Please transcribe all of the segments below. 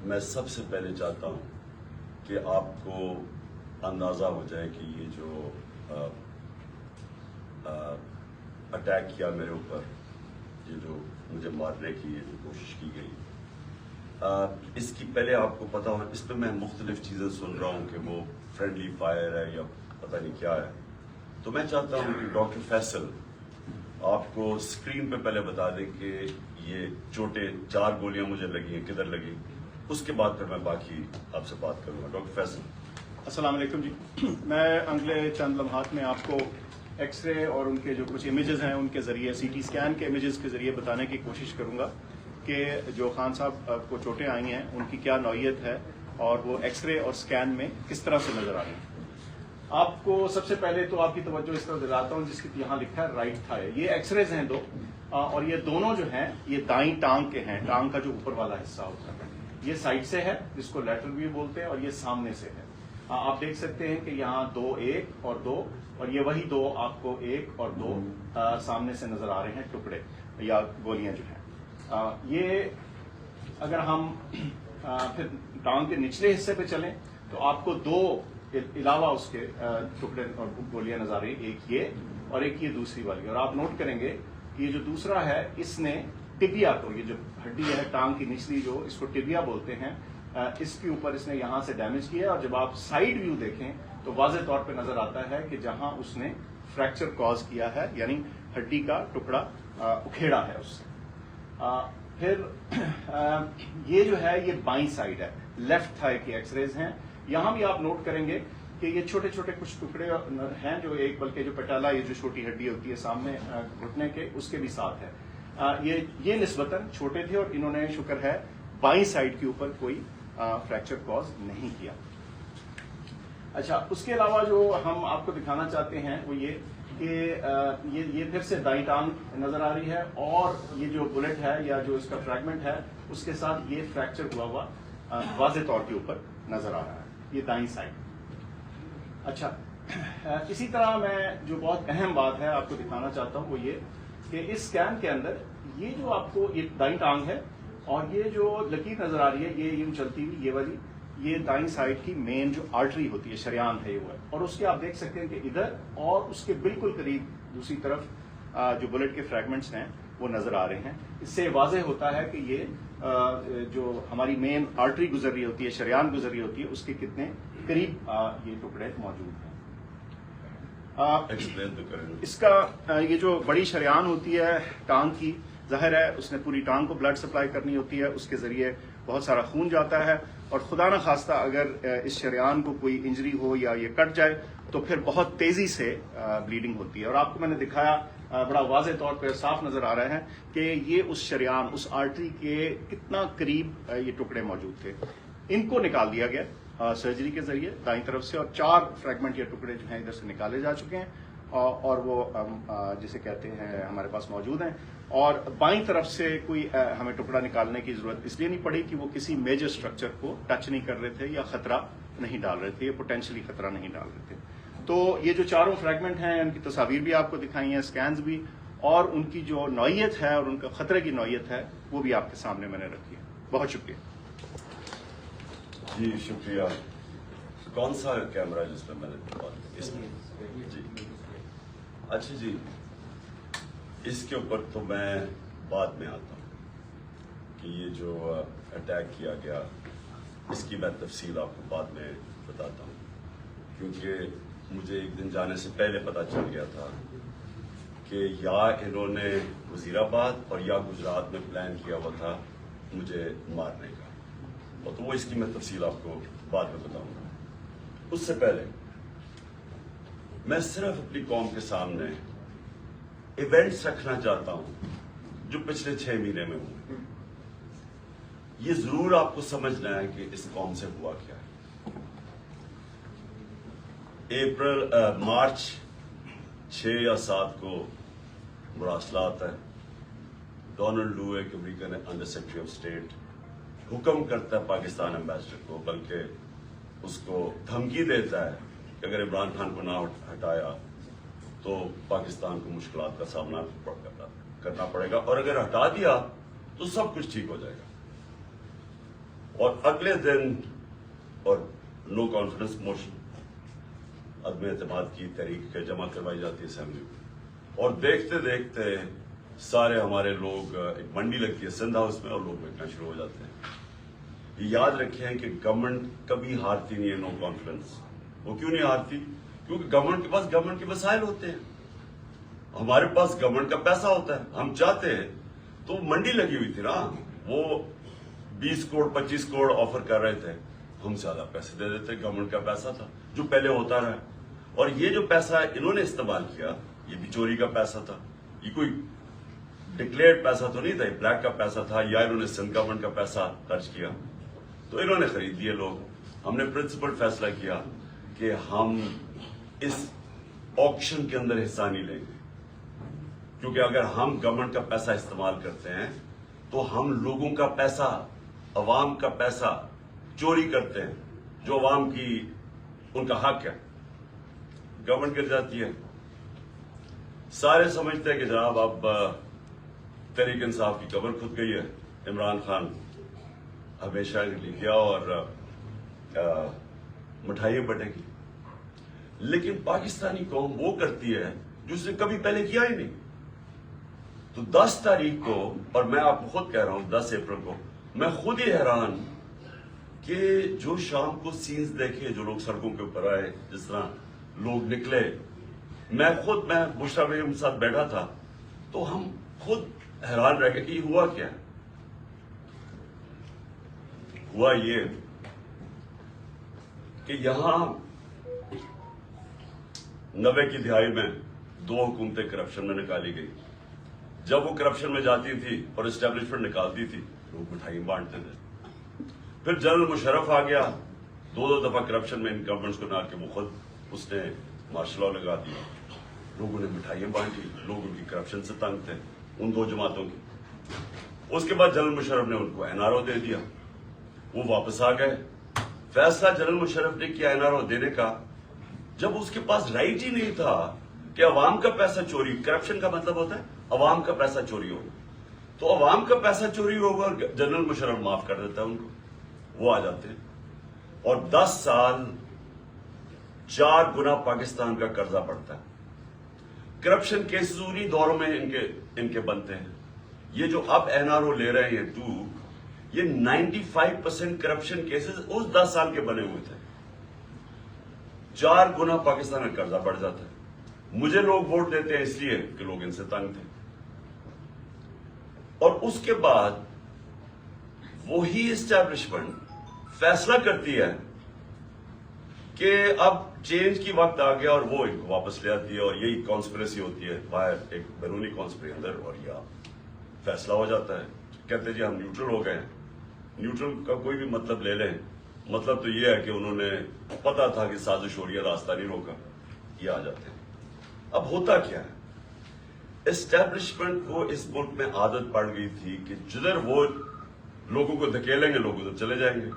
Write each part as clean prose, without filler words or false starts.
میں سب سے پہلے چاہتا ہوں کہ آپ کو اندازہ ہو جائے کہ یہ جو اٹیک کیا میرے اوپر، یہ جو مجھے مارنے کی یہ جو کوشش کی گئی، اس کی پہلے آپ کو پتا ہو، اس پہ میں مختلف چیزیں سن رہا ہوں کہ وہ فرینڈلی فائر ہے یا پتہ نہیں کیا ہے. تو میں چاہتا ہوں کہ ڈاکٹر فیصل آپ کو اسکرین پہ پہلے بتا دیں کہ یہ چوٹیں 4 گولیاں مجھے لگی ہیں، کدھر لگی، اس کے بعد پھر میں باقی آپ سے بات کروں گا. ڈاکٹر فیصل. السلام علیکم جی. میں اگلے چند لمحات میں آپ کو ایکس رے اور ان کے جو کچھ امیجز ہیں ان کے ذریعے، سی ٹی اسکین کے امیجز کے ذریعے بتانے کی کوشش کروں گا کہ جو خان صاحب کو چوٹیں آئی ہیں ان کی کیا نوعیت ہے اور وہ ایکس رے اور اسکین میں کس طرح سے نظر آ رہی ہیں. آپ کو سب سے پہلے تو آپ کی توجہ اس طرح دلاتا ہوں جس کی یہاں لکھا ہے رائٹ تھائی. یہ ایکس ریز ہیں 2 اور یہ دونوں جو ہیں یہ دائیں ٹانگ کے ہیں. ٹانگ کا جو اوپر والا حصہ ہوتا ہے یہ سائڈ سے ہے جس کو لیٹرل ویو بولتے ہیں، اور یہ سامنے سے ہے. آپ دیکھ سکتے ہیں کہ یہاں 2 1 اور 2 اور یہ وہی 2 آپ کو 1 اور 2 سامنے سے نظر آ رہے ہیں ٹکڑے یا گولیاں جو ہیں. یہ اگر ہم پھر ٹانگ کے نچلے حصے پہ چلیں تو آپ کو 2 علاوہ اس کے ٹکڑے اور گولیاں نظر آ رہی ہیں، ایک یہ اور ایک یہ دوسری والی. اور آپ نوٹ کریں گے کہ یہ جو دوسرا ہے اس نے ٹبیا کو، یہ جو ہڈی ہے ٹانگ کی نچلی جو اس کو ٹبیا بولتے ہیں، اس کے اوپر اس نے یہاں سے ڈیمیج کیا ہے. اور جب آپ سائیڈ ویو دیکھیں تو واضح طور پہ نظر آتا ہے کہ جہاں اس نے فریکچر کاز کیا ہے، یعنی ہڈی کا ٹکڑا اکھیڑا ہے اس سے. پھر یہ جو ہے یہ بائیں سائیڈ ہے، لیفٹ تھائی کی ایکس ریز ہیں. یہاں بھی آپ نوٹ کریں گے کہ یہ چھوٹے چھوٹے کچھ ٹکڑے ہیں جو ایک، بلکہ جو پٹالا یہ جو چھوٹی ہڈی ہوتی ہے سامنے گھٹنے کے اس کے بھی ساتھ ہے. یہ نسبتاً چھوٹے تھے اور انہوں نے شکر ہے بائیں سائیڈ کے اوپر کوئی فریکچر کاز نہیں کیا. اچھا، اس کے علاوہ جو ہم آپ کو دکھانا چاہتے ہیں وہ یہ کہ یہ پھر سے دائیں ٹانگ نظر آ رہی ہے اور یہ جو بلٹ ہے یا جو اس کا فریگمنٹ ہے اس کے ساتھ یہ فریکچر ہوا واضح طور کے اوپر نظر آ رہا ہے. یہ دائیں سائڈ. اچھا، اسی طرح میں جو بہت اہم بات ہے آپ کو دکھانا چاہتا ہوں وہ یہ کہ اس اسکین کے اندر یہ جو آپ کو یہ دائیں ٹانگ ہے اور یہ جو لکیر نظر آ رہی ہے یہ یوں چلتی ہوئی یہ والی، یہ دائیں سائڈ کی مین جو آرٹری ہوتی ہے، شریان ہے یہ وہ ہے. اور اس کے آپ دیکھ سکتے ہیں کہ ادھر اور اس کے بالکل قریب دوسری طرف جو بلٹ کے فریگمنٹس ہیں وہ نظر آ رہے ہیں. اس سے واضح ہوتا ہے کہ یہ جو ہماری مین آرٹری گزر رہی ہوتی ہے، شریان گزر رہی ہوتی ہے، اس کے کتنے قریب یہ ٹکڑے موجود ہیں. اس کا یہ جو بڑی شریان ہوتی ہے ٹانگ کی، ظاہر ہے اس نے پوری ٹانگ کو بلڈ سپلائی کرنی ہوتی ہے، اس کے ذریعے بہت سارا خون جاتا ہے اور خدا نہ خواستہ اگر اس شریان کو کوئی انجری ہو یا یہ کٹ جائے تو پھر بہت تیزی سے بلیڈنگ ہوتی ہے. اور آپ کو میں نے دکھایا بڑا واضح طور پہ صاف نظر آ رہا ہے کہ یہ اس شریان، اس آرٹری کے کتنا قریب یہ ٹکڑے موجود تھے. ان کو نکال دیا گیا سرجری کے ذریعے دائیں طرف سے، اور 4 فریگمنٹ یا ٹکڑے جو ہیں ادھر سے نکالے جا چکے ہیں اور وہ جسے کہتے ہیں ہمارے پاس موجود ہیں. اور بائیں طرف سے کوئی ہمیں ٹکڑا نکالنے کی ضرورت اس لیے نہیں پڑی کہ وہ کسی میجر اسٹرکچر کو ٹچ نہیں کر رہے تھے یا خطرہ نہیں ڈال رہے تھے، یہ پوٹینشلی خطرہ نہیں ڈال رہے تھے. تو یہ جو 4 فریگمنٹ ہیں ان کی تصاویر بھی آپ کو دکھائی ہیں، اسکینز بھی، اور ان کی جو نوعیت ہے اور ان کا خطرے کی نوعیت ہے وہ بھی آپ کے سامنے میں نے رکھی ہے. بہت شکریہ. جی شکریہ. کون سا کیمرہ جس میں نے بات کی؟ اس میں جی. اچھا جی، اس کے اوپر تو میں بعد میں آتا ہوں کہ یہ جو اٹیک کیا گیا اس کی میں تفصیل آپ کو بعد میں بتاتا ہوں، کیونکہ مجھے ایک دن جانے سے پہلے پتہ چل گیا تھا کہ یا انہوں نے وزیر آباد اور یا گجرات میں پلان کیا ہوا تھا مجھے مارنے کا، اور تو وہ اس کی میں تفصیل آپ کو بعد میں بتاؤں گا. اس سے پہلے میں صرف اپنی قوم کے سامنے ایونٹس رکھنا چاہتا ہوں جو پچھلے 6 مہینے میں ہوئے. یہ ضرور آپ کو سمجھنا ہے کہ اس قوم سے ہوا کیا ہے. مارچ 6 یا 7 کو مراسلات ہے. ڈونلڈ لو ایک American under secretary of state حکم کرتا ہے پاکستان ایمبیسڈر کو، بلکہ اس کو دھمکی دیتا ہے کہ اگر عمران خان کو نہ ہٹایا تو پاکستان کو مشکلات کا سامنا کرنا پڑے گا، اور اگر ہٹا دیا تو سب کچھ ٹھیک ہو جائے گا. اور اگلے دن اور نو کانفیڈنس موشن عدم اعتماد کی تحریک جمع کروائی جاتی ہے اسمبلی میں، اور دیکھتے دیکھتے سارے ہمارے لوگ، ایک منڈی لگتی ہے سندھ ہاؤس میں اور لوگ بیٹھنا شروع ہو جاتے ہیں۔ یہ یاد رکھیں کہ گورنمنٹ کبھی ہارتی نہیں ہے نو کانفیڈنس۔ وہ کیوں نہیں ہارتی؟ کیونکہ گورنمنٹ کے پاس گورنمنٹ کے وسائل ہوتے ہیں، ہمارے پاس گورنمنٹ کا پیسہ ہوتا ہے۔ ہم چاہتے ہیں تو منڈی لگی ہوئی تھی نا، وہ 20 کروڑ 25 کروڑ آفر کر رہے تھے، ہم زیادہ پیسے دے دیتے، گورنمنٹ کا پیسہ تھا جو پہلے ہوتا رہا۔ اور یہ جو پیسہ انہوں نے استعمال کیا یہ بھی چوری کا پیسہ تھا، یہ کوئی ڈکلیئرڈ پیسہ تو نہیں تھا، یہ بلیک کا پیسہ تھا، یا انہوں نے سندھ گورنمنٹ کا پیسہ خرچ کیا تو انہوں نے خرید لیے لوگ۔ ہم نے پرنسپل فیصلہ کیا کہ ہم اس آکشن کے اندر حصہ نہیں لیں گے، کیونکہ اگر ہم گورنمنٹ کا پیسہ استعمال کرتے ہیں تو ہم لوگوں کا پیسہ، عوام کا پیسہ چوری کرتے ہیں، جو عوام کی ان کا حق ہے، گورنمنٹ گر جاتی ہے۔ سارے سمجھتے ہیں کہ جناب اب تحریک انصاف کی قبر کھد گئی ہے، عمران خان ہمیشہ لے گیا اور مٹھائیاں بٹے گی، لیکن پاکستانی قوم وہ کرتی ہے جو اس نے کبھی پہلے کیا ہی نہیں۔ تو 10 تاریخ کو، اور میں آپ کو خود کہہ رہا ہوں 10 اپریل کو، میں خود ہی حیران کہ جو شام کو سینز دیکھے، جو لوگ سڑکوں کے اوپر آئے، جس طرح لوگ نکلے، میں بشرا بیگم کے ساتھ بیٹھا تھا تو ہم خود حیران رہ گئے کہ یہ ہوا کیا ہے۔ ہوا یہ کہ یہاں 90 کی دہائی میں 2 حکومتیں کرپشن میں نکالی گئی۔ جب وہ کرپشن میں جاتی تھی اور اسٹیبلشمنٹ نکالتی تھی، لوگ مٹھائی بانٹتے تھے۔ پھر جنرل مشرف آ گیا، 2 دفعہ کرپشن میں ان گورنمنٹس کو نہ کہ وہ خود اس نے مارشل لا لگا دیا، لوگوں نے مٹھائیاں بانٹی، لوگ ان کی کرپشن سے تنگ تھے، ان 2 جماعتوں کی۔ اس کے بعد جنرل مشرف نے ان کو NRO دے دیا، وہ واپس آ گئے۔ فیصلہ جنرل مشرف نے کیا NRO دینے کا، جب اس کے پاس رائٹ ہی نہیں تھا کہ عوام کا پیسہ چوری، کرپشن کا مطلب ہوتا ہے عوام کا پیسہ چوری ہوگا، تو عوام کا پیسہ چوری ہوگا اور جنرل مشرف معاف کر دیتا ہے ان کو، وہ آ جاتے ہیں اور 10 سال 4 گنا پاکستان کا قرضہ پڑتا ہے۔ کرپشن کیسز انہی دوروں میں ان کے بنتے ہیں۔ یہ جو اب NRO لے رہے ہیں 2، یہ 95% کرپشن کیسز اس 10 سال کے بنے ہوئے تھے۔ 4 گنا پاکستان کا قرضہ بڑھ جاتا ہے۔ مجھے لوگ ووٹ دیتے ہیں اس لیے کہ لوگ ان سے تنگ تھے، اور اس کے بعد وہی اسٹیبلشمنٹ فیصلہ کرتی ہے کہ اب چینج کی وقت آ گیا اور وہ ان کو واپس لے آتی ہے، اور یہی کانسپریسی ہوتی ہے باہر، ایک بیرونی کانسپریسی اندر، اور یہ فیصلہ ہو جاتا ہے۔ کہتے ہیں جی ہم نیوٹرل ہو گئے ہیں۔ نیوٹرل کا کوئی بھی مطلب لے لیں، مطلب تو یہ ہے کہ انہوں نے پتا تھا کہ سازش ہو رہی ہے، راستہ نہیں روکا، یہ آ جاتے ہیں۔ اب ہوتا کیا ہے، اسٹیبلشمنٹ کو اس ملک میں عادت پڑ گئی تھی کہ جدھر وہ لوگوں کو دھکیلیں گے لوگ ادھر چلے جائیں گے،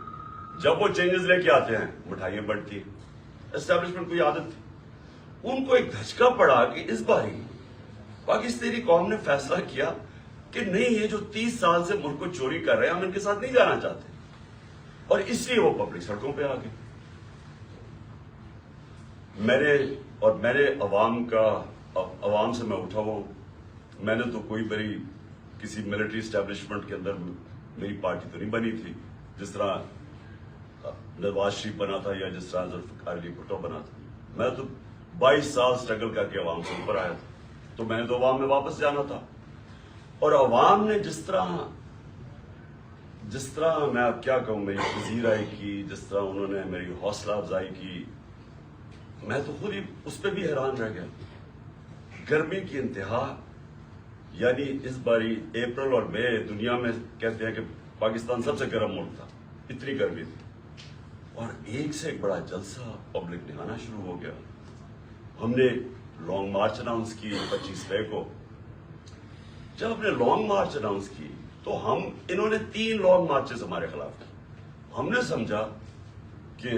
جب وہ چینجز لے کے آتے ہیں مٹھائیاں بڑھتی ہیں۔ اسٹیبلشمنٹ کو یہ عادت تھی، ان کو ایک دھچکا پڑا کہ اس باری پاکستانی قوم نے فیصلہ کیا کہ نہیں، یہ جو 30 سال سے ملک کو چوری کر رہے ہیں ہم ان کے ساتھ نہیں جانا چاہتے، اور اس لیے وہ پبلک سڑکوں پہ آ گئے۔ میں نے عوام سے میں اٹھا ہوں، میں نے تو کوئی بڑی کسی ملٹری اسٹیبلشمنٹ کے اندر میری پارٹی تو نہیں بنی تھی، جس طرح نواز شریف بنا تھا یا جس طرح ذوالفقار علی بھٹو بنا تھا۔ میں تو 22 سال سٹرگل کر کے عوام سے اوپر آیا تھا، تو میں نے تو عوام میں واپس جانا تھا، اور عوام نے جس طرح میں اب کیا کہوں، میری پذیرائی کی، جس طرح انہوں نے میری حوصلہ افزائی کی، میں تو خود ہی اس پہ بھی حیران رہ گیا۔ گرمی کی انتہا، یعنی اس باری اپریل اور مئی دنیا میں کہتے ہیں کہ پاکستان سب سے گرم ملک تھا، اتنی گرمی تھی، اور ایک سے ایک بڑا جلسہ پبلک نے آنا شروع ہو گیا۔ ہم نے لانگ مارچ اناؤنس کی 25 مئی کو۔ جب ہم نے لانگ مارچ اناؤنس کی تو انہوں نے 3 لانگ مارچز ہمارے خلاف کی۔ ہم نے سمجھا کہ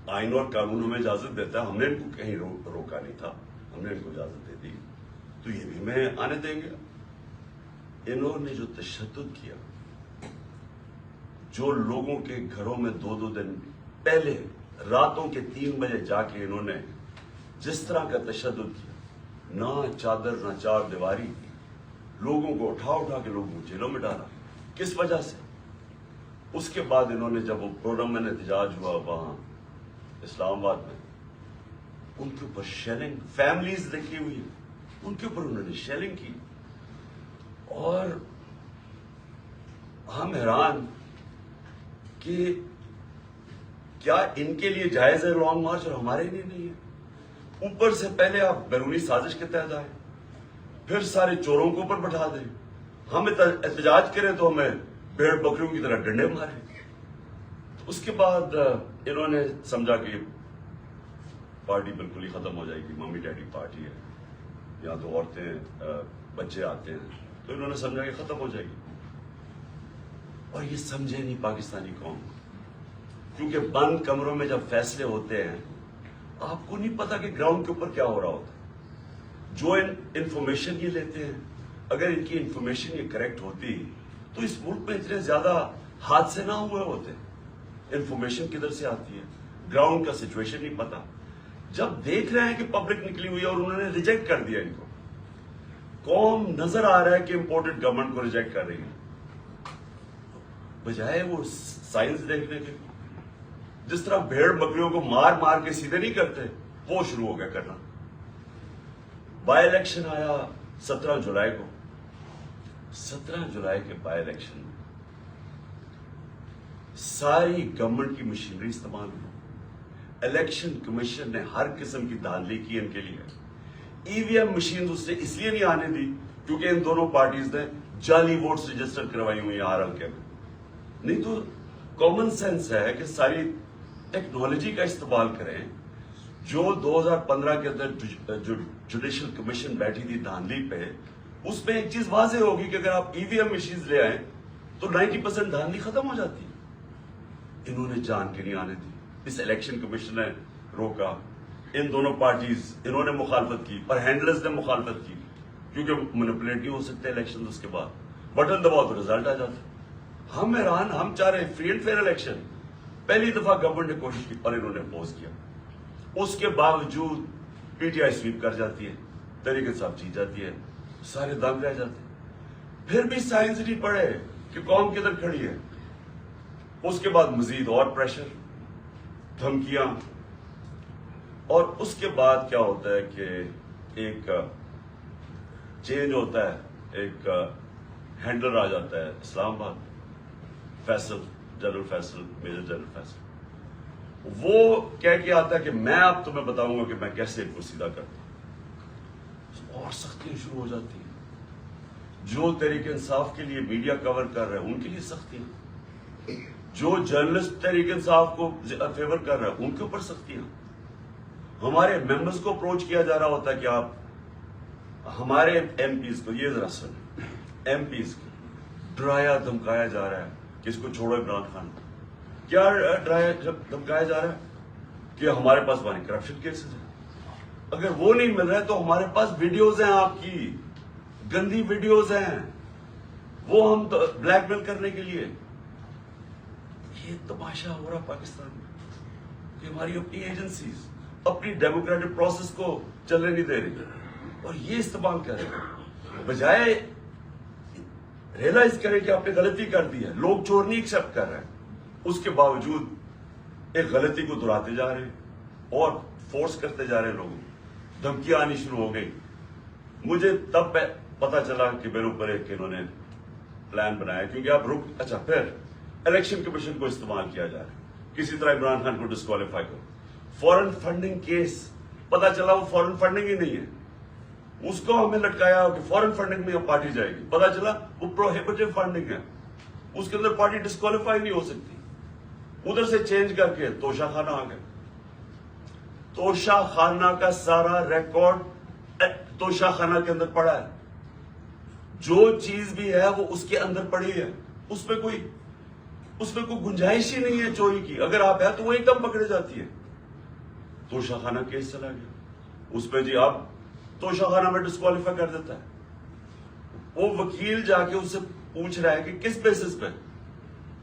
آئین اور قانون ہمیں اجازت دیتا ہے، ہم نے ان کو کہیں روکا نہیں تھا، ہم نے ان کو اجازت دے دی، تو یہ بھی ہمیں آنے دیں گے۔ انہوں نے جو تشدد کیا، جو لوگوں کے گھروں میں 2 دن پہلے راتوں کے 3 بجے جا کے انہوں نے جس طرح کا تشدد کیا، نہ چادر نہ چار دیواری، لوگوں کو اٹھا کے لوگوں کو جیلوں میں ڈالا، کس وجہ سے؟ اس کے بعد انہوں نے جب وہ پرامن احتجاج ہوا وہاں اسلام آباد میں، ان کے اوپر شیلنگ، فیملیز لکھی ہوئی ان کے اوپر انہوں نے شیلنگ کی، اور ہم حیران کہ کیا ان کے لیے جائز ہے لانگ مارچ اور ہمارے لیے نہیں ہے؟ اوپر سے پہلے آپ بیرونی سازش کے تحت آئے، پھر سارے چوروں کو اوپر بٹھا دیں، ہم احتجاج کریں تو ہمیں بھیڑ بکریوں کی طرح ڈنڈے مارے۔ اس کے بعد انہوں نے سمجھا کہ پارٹی بالکل ہی ختم ہو جائے گی، ممی ڈیڈی پارٹی ہے، یہاں تو عورتیں بچے آتے ہیں، تو انہوں نے سمجھا کہ ختم ہو جائے گی، اور یہ سمجھے نہیں پاکستانی قوم، کیونکہ بند کمروں میں جب فیصلے ہوتے ہیں آپ کو نہیں پتا کہ گراؤنڈ کے اوپر کیا ہو رہا ہوتا ہے۔ جو انفارمیشن یہ لیتے ہیں، اگر ان کی انفارمیشن یہ کریکٹ ہوتی تو اس ملک میں اتنے زیادہ حادثے نہ ہوئے ہوتے۔ انفارمیشن کدھر سے آتی ہے؟ گراؤنڈ کا سچویشن نہیں پتا۔ جب دیکھ رہے ہیں کہ پبلک نکلی ہوئی ہے اور انہوں نے ریجیکٹ کر دیا ان کو، قوم نظر آ رہا ہے کہ امپورٹنٹ گورنمنٹ کو ریجیکٹ کر رہی ہے، بجائے وہ سائنس دیکھنے کے، جس طرح بھیڑ بکریوں کو مار کے سیدھے نہیں کرتے، وہ شروع ہو گیا کرنا۔ بائی الیکشن آیا 17 جولائی کو، 17 جولائی کے بائی الیکشن میں ساری گورنمنٹ کی مشینری استعمال ہوئی، الیکشن کمیشن نے ہر قسم کی دھاندلی کی ان کے لیے۔ ای وی ایم مشین اس نے اس لیے نہیں آنے دی کیونکہ ان دونوں پارٹیز نے جعلی ووٹس رجسٹر کروائی ہوئی ہیں آر ایل کے میں، نہیں تو کامن سینس ہے کہ ساری ٹیکنالوجی کا استعمال کریں۔ جو 2015 کے اندر جو جوڈیشل کمیشن بیٹھی تھی دھاندلی پہ، اس میں ایک چیز واضح ہوگی کہ اگر آپ ای وی ایم مشینز لے آئیں تو 90% دھاندلی ختم ہو جاتی ہے۔ انہوں نے جان کے نہیں آنے دی، اس الیکشن کمیشن نے روکا، ان دونوں پارٹیز انہوں نے مخالفت کی، پر ہینڈلرز نے مخالفت کی، کیونکہ مینیپولیٹ نہیں ہو سکتے الیکشن، اس کے بعد بٹن دباؤ تو رزلٹ آ جاتا۔ ہم حیران، ہم چاہ رہے ہیں فری اینڈ فیئر الیکشن، پہلی دفعہ گورنمنٹ نے کوشش کی اور انہوں نے اپوز کیا، اس کے باوجود پی ٹی آئی سویپ کر جاتی ہے، تحریک انصاف جیت جاتی ہے، سارے دنگ رہ جاتے ہیں۔ پھر بھی سائنس نہیں پڑھے کہ قوم کدھر کھڑی ہے۔ اس کے بعد مزید اور پریشر، دھمکیاں، اور اس کے بعد کیا ہوتا ہے کہ ایک چینج ہوتا ہے، ایک ہینڈلر آ جاتا ہے Islamabad, Faisal, general Faisal, major general Faisal, وہ کہہ کے آتا ہے کہ میں اب تمہیں بتاؤں گا کہ میں کیسے ان کو سیدھا کرتا ہوں، اور سختیاں شروع ہو جاتی ہیں۔ جو تحریک انصاف کے لیے میڈیا کور کر رہے ہیں ان کے لیے سختیاں، جو جرنلسٹ تحریک انصاف کو فیور کر رہے ہیں ان کے اوپر سختیاں۔ ہمارے ممبرز کو اپروچ کیا جا رہا ہوتا ہے کہ آپ ہمارے ایم پیز کو، یہ ذرا سنیں، ایم پیز کو ڈرایا دھمکایا جا رہا ہے کہ اس کو چھوڑو عمران خان۔ کیا ڈرایا دھمکایا جا رہا ہے کہ ہمارے پاس بڑے کرپشن کیسز ہیں، اگر وہ نہیں مل رہے تو ہمارے پاس ویڈیوز ہیں، آپ کی گندی ویڈیوز ہیں، وہ ہم بلیک میل کرنے کے لیے۔ یہ تماشا ہو رہا پاکستان میں کہ ہماری اپنی ایجنسیز اپنی ڈیموکریٹک پروسیس کو چلنے نہیں دے رہی اور یہ استعمال کر رہے ہیں، بجائے ریئلائز کریں کہ آپ نے غلطی کر دی ہے۔ لوگ چور نہیں ایکسپٹ کر رہے ہیں، اس کے باوجود ایک غلطی کو دہراتے جا رہے ہیں اور فورس کرتے جا رہے ہیں لوگوں، دھمکیاں آنی شروع ہو گئی۔ مجھے تب پتا چلا کہ میرے اوپر ایک انہوں نے پلان بنایا، کیونکہ آپ اچھا پھر الیکشن کمیشن کو استعمال کیا جا رہا ہے کسی طرح عمران خان کو ڈسکوالیفائی کرو۔ فورن فنڈنگ کیس، پتا چلا وہ فورن فنڈنگ ہی نہیں ہے، اس کو ہمیں لٹکایا کہ فورن فنڈنگ میں پارٹی جائے گی، پتا چلا وہ پروہیبٹیو فنڈنگ ہے، اس کے اندر پارٹی ڈسکوالیفائی نہیں ہو سکتی۔ ادھر سے چینج کر کے توشہ خانہ آ گئے، توشہ خانہ کا سارا ریکارڈ توشہ خانہ کے اندر پڑا ہے، جو چیز بھی ہے وہ اس کے اندر پڑی ہے، اس میں کوئی گنجائش ہی نہیں ہے چوری کی، اگر آپ ہے تو وہ ایک دم پکڑے جاتی ہے۔ توشہ خانہ کیس چلا گیا، اس پہ جی آپ توشہ خانہ میں ڈسکوالیفائی کر دیتا ہے، وہ وکیل جا کے اس سے پوچھ رہا ہے کہ کس بیسس پہ،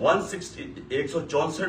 164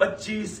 25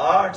8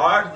8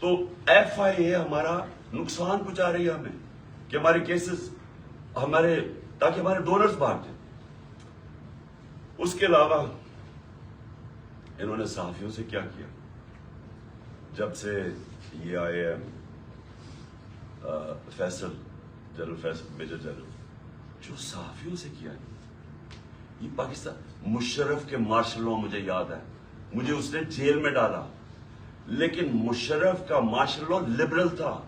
تو FIA ہمارا نقصان پہنچا رہی ہے ہمیں کہ ہمارے کیسز تاکہ ہمارے ڈونرز بھاگ جائیں. اس کے علاوہ انہوں نے صحافیوں سے کیا کیا؟ جب سے یہ آئے ہیں جنرل فیصل میجر جنرل، جو صحافیوں سے کیا ہے یہ پاکستان. مشرف کے مارشل لاء مجھے یاد ہے، مجھے اس نے جیل میں ڈالا، لیکن مشرف کا مارشل لاء لبرل تھا.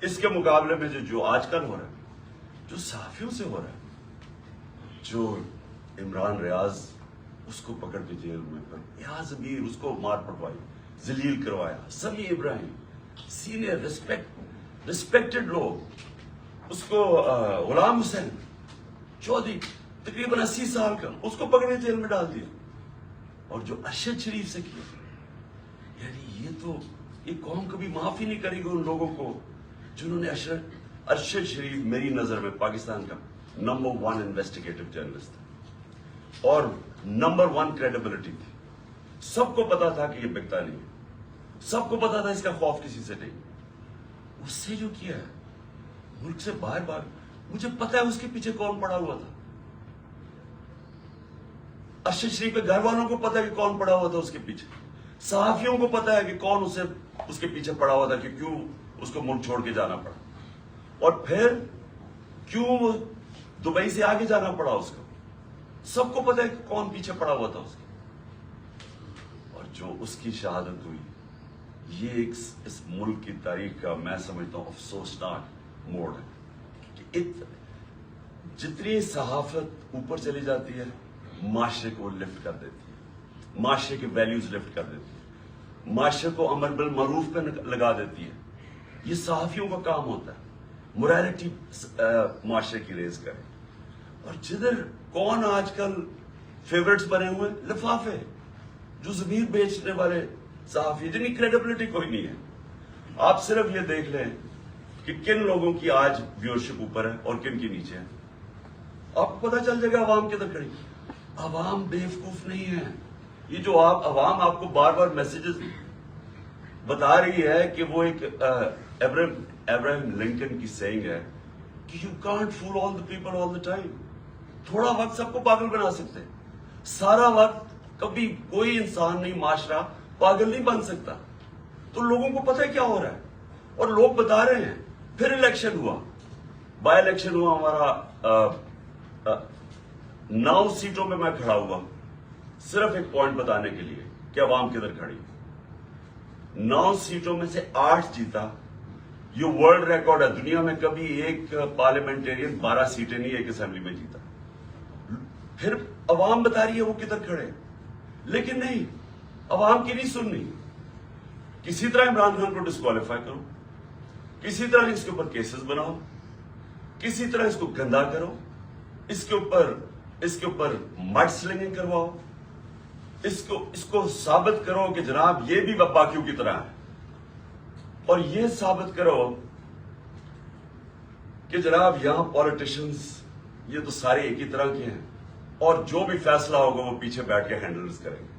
اس کے مقابلے میں جو آج کل ہو رہا ہے، جو صحافیوں سے ہو رہا ہے، جو عمران ریاض اس کو پکڑ کے جیل میں ریاض امیر اس کو مار پٹوائی، ذلیل کروایا، سمیع ابراہیم سینئر ریسپیکٹڈ لوگ، اس کو غلام حسین چودھری تقریباً 80 سال کا، اس کو پکڑ کے جیل میں ڈال دیا. اور جو ارشد شریف سے کیا، یعنی یہ قوم کبھی معاف ہی نہیں کرے گی ان لوگوں کو جنہوں نے ارشد شریف میری نظر میں پاکستان کا نمبر 1 انویسٹیگیٹو جرنلسٹ تھا اور نمبر 1 کریڈیبلٹی تھی. سب کو پتا تھا کہ یہ بکتا نہیں، سب کو پتا تھا اس کا خوف کسی سے نہیں. اس سے جو کیا ہے ملک سے باہر مجھے پتا ہے اس کے پیچھے کون پڑا ہوا تھا. ارشد شریف کے گھر والوں کو پتا ہے کہ کون پڑا ہوا تھا اس کے پیچھے، صحافیوں کو پتا ہے کہ کون اس کے پیچھے پڑا ہوا تھا کہ کیوں اس کو ملک چھوڑ کے جانا پڑا، اور پھر کیوں دبئی سے آگے جانا پڑا اس کو. سب کو پتا ہے کہ کون پیچھے پڑا ہوا تھا اس کے. اور جو اس کی شہادت ہوئی، یہ اس ملک کی تاریخ کا میں سمجھتا ہوں افسوسناک موڑ ہے کہ جتنی صحافت اوپر چلی جاتی ہے معاشرے کو لفٹ کر دیتی ہے، معاشرے کے ویلیوز لفٹ کر دیتی ہے، معاشرے کو امر بالمعروف پہ لگا دیتی ہے. یہ صحافیوں کا کام ہوتا ہے موریلٹی معاشرے کی ریز کرے. اور جدھر کون آج کل فیورٹس بنے ہوئے، لفافے جو ضمیر بیچنے والے صحافی جن کی کریڈیبلٹی کوئی نہیں ہے. آپ صرف یہ دیکھ لیں کہ کن لوگوں کی آج ویورشپ اوپر ہے اور کن کی نیچے ہے، آپ کو پتا چل جائے گا عوام کدھر کھڑی. عوام بیوقوف نہیں ہے. یہ جو عوام آپ کو بار بار میسیجز بتا رہی ہے کہ وہ ایک ابراہیم لنکن کی سیئنگ ہے کہ you can't fool all the people all the time. تھوڑا وقت سب کو پاگل بنا سکتے، سارا وقت کبھی کوئی انسان نہیں، معاشرہ پاگل نہیں بن سکتا. تو لوگوں کو پتہ ہے کیا ہو رہا ہے اور لوگ بتا رہے ہیں. پھر الیکشن ہوا، بائی الیکشن ہوا ہمارا 9 سیٹوں میں میں کھڑا ہوا صرف ایک پوائنٹ بتانے کے لیے کہ عوام کدھر کھڑی. 9 سیٹوں میں سے 8 جیتا. یہ ورلڈ ریکارڈ ہے، دنیا میں کبھی ایک پارلیمنٹرین 12 سیٹیں نہیں ایک اسمبلی میں جیتا. پھر عوام بتا رہی ہے وہ کدھر کھڑے، لیکن نہیں، عوام کی نہیں سننی. کسی طرح عمران خان کو ڈسکوالیفائی کرو، کسی طرح اس کے اوپر کیسز بناؤ، کسی طرح اس کو گندا کرو، اس کے اوپر مڈ سلنگنگ کرواؤ، اس کو ثابت کرو کہ جناب یہ بھی باقیوں کی طرح ہے، اور یہ ثابت کرو کہ جناب یہاں پالیٹیشنز یہ تو سارے ایک ہی طرح کے ہیں اور جو بھی فیصلہ ہوگا وہ پیچھے بیٹھ کے ہینڈلز کریں گے.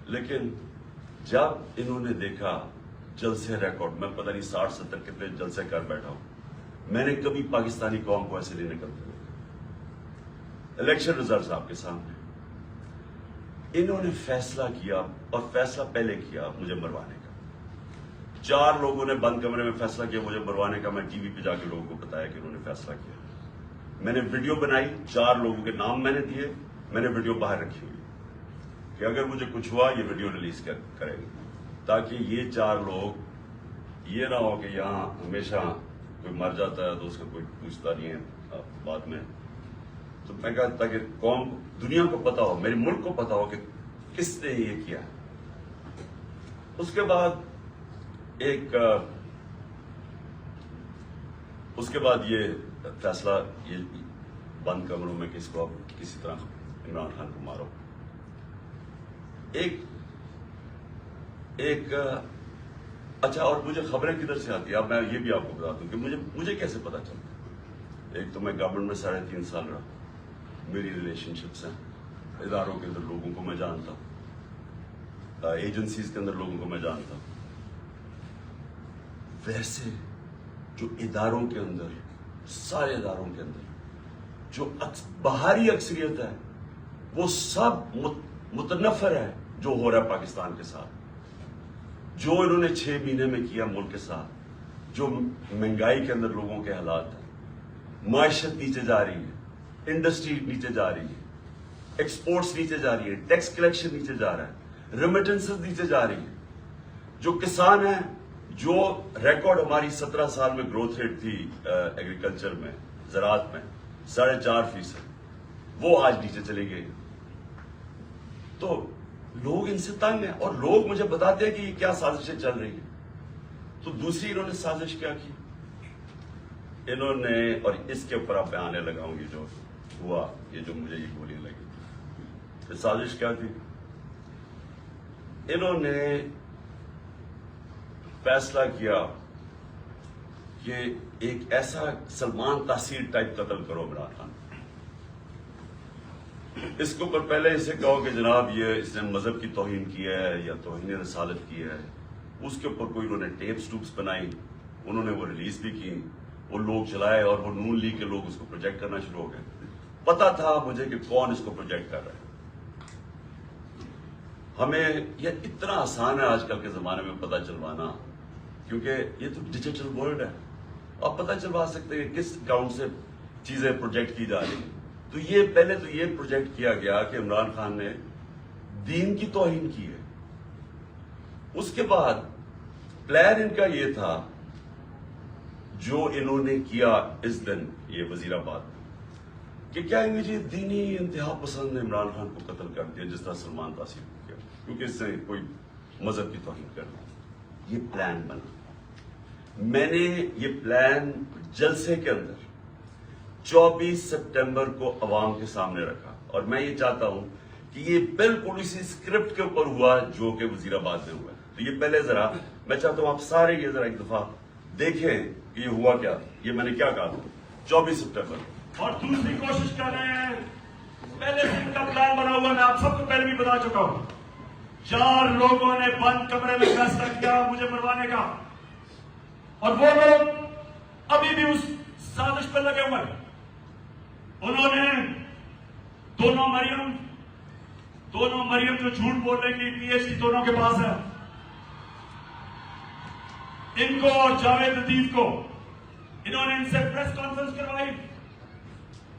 لیکن جب انہوں نے دیکھا جلسے ریکارڈ، میں پتہ نہیں 60-70 کتنے جلسے کر بیٹھا ہوں، میں نے کبھی پاکستانی قوم کو ایسے نہیں نکلتے. الیکشن ریزلٹس آپ کے سامنے، انہوں نے فیصلہ کیا اور فیصلہ پہلے کیا مجھے مروانے کا. 4 لوگوں نے بند کمرے میں فیصلہ کیا مجھے مروانے کا. میں ٹی وی پہ جا کے لوگوں کو بتایا کہ انہوں نے فیصلہ کیا. میں نے ویڈیو بنائی، 4 لوگوں کے نام میں نے دیے، میں نے ویڈیو باہر رکھی ہوئی کہ اگر مجھے کچھ ہوا یہ ویڈیو ریلیز کریں گے، تاکہ یہ 4 لوگ یہ نہ ہو کہ یہاں ہمیشہ کوئی مر جاتا ہے تو اس کا کوئی پوچھتا نہیں ہے بعد میں. تو میں کہا تاکہ قوم دنیا کو پتا ہو، میرے ملک کو پتا ہو کہ کس نے یہ کیا. اس کے بعد یہ فیصلہ یہ بند کمروں میں کہ اس کو اب کسی طرح عمران خان کو مارو. اچھا، اور مجھے خبریں کدھر سے آتی ہیں اب میں یہ بھی آپ کو بتا دوں کہ مجھے کیسے پتا چلتا. ایک تو میں گورنمنٹ میں 3.5 سال رہا، میری ریلیشن شپس ہیں اداروں کے اندر، لوگوں کو میں جانتا ہوں. ایجنسیز کے اندر لوگوں کو میں جانتا ہوں. ویسے جو اداروں کے اندر، سارے اداروں کے اندر جو باہری اکثریت ہے وہ سب متنفر ہے جو ہو رہا ہے پاکستان کے ساتھ. جو انہوں نے 6 مہینے میں کیا ملک کے ساتھ، جو مہنگائی کے اندر لوگوں کے حالات ہیں، معیشت نیچے جا رہی ہے، انڈسٹری نیچے جا رہی ہے، ایکسپورٹس نیچے جا رہی ہے، ٹیکس کلیکشن نیچے جا رہا ہے، ریمیٹنسز نیچے جا رہی ہے. جو کسان ہیں، جو ریکارڈ ہماری 17 سال میں گروتھ ریٹ تھی ایگریکلچر میں، زراعت میں 4.5%، وہ آج نیچے چلی گئی. تو لوگ ان سے تنگ ہیں اور لوگ مجھے بتاتے ہیں کہ یہ کیا سازشیں چل رہی ہیں. تو دوسری انہوں نے سازش کیا کی؟ انہوں نے، اور اس کے اوپر آپ آنے لگاؤں گی جو ہوا، یہ جو مجھے یہ گولی لگی، سازش کیا تھی؟ انہوں نے فیصلہ کیا کہ ایک ایسا سلمان تحصیل ٹائپ قتل کرو عمران خان. اس کے اوپر پہلے اسے کہو کہ جناب یہ اس نے مذہب کی توہین کی ہے یا توہین رسالت کی ہے. اس کے اوپر کوئی انہوں نے ٹیپس ٹوپس بنائی، انہوں نے وہ ریلیز بھی کی، وہ لوگ چلائے اور وہ نون لیگ کے لوگ اس کو پروجیکٹ کرنا شروع ہو گئے. پتا تھا مجھے کہ کون اس کو پروجیکٹ کر رہا ہے. ہمیں یہ اتنا آسان ہے آج کل کے زمانے میں پتہ چلوانا، کیونکہ یہ تو ڈیجیٹل ورلڈ ہے. آپ پتہ چلوا سکتے ہیں کس اکاؤنٹ سے چیزیں پروجیکٹ کی جا رہی ہیں. تو یہ پہلے تو یہ پروجیکٹ کیا گیا کہ عمران خان نے دین کی توہین کی ہے. اس کے بعد پلان ان کا یہ تھا جو انہوں نے کیا اس دن یہ وزیر آباد کہ کیا گے جی دینی انتہا پسند نے عمران خان کو قتل کر دیا جس طرح سلمان تحصیل کو کیا، کیونکہ اس سے کوئی مذہب کی توہین کرنا. یہ پلان بنا. میں نے یہ پلان جلسے کے اندر 24 سپٹمبر کو عوام کے سامنے رکھا، اور میں یہ چاہتا ہوں کہ یہ بالکل اسی اسکرپٹ کے اوپر ہوا جو کہ وزیر آباد میں ہوا. تو یہ پہلے ذرا میں چاہتا ہوں آپ سارے یہ ذرا ایک دفعہ دیکھیں کہ یہ ہوا کیا، یہ میں نے کیا کہا تھا 24 سپٹمبر. اور دوسری کوشش کر رہے ہیں، پہلے سے ان کا پلان بنا ہوا، میں آپ سب کو پہلے بھی بتا چکا ہوں. 4 لوگوں نے بند کمرے میں فیصلہ کیا مجھے مروانے کا، اور وہ لوگ ابھی بھی اس سازش پر لگے ہوئے ہیں. انہوں نے دونوں مریم جو جھوٹ بولنے کی پی ایچ ڈی دونوں کے پاس ہے، ان کو اور جاوید لطیف کو انہوں نے ان سے پریس کانفرنس کروائی،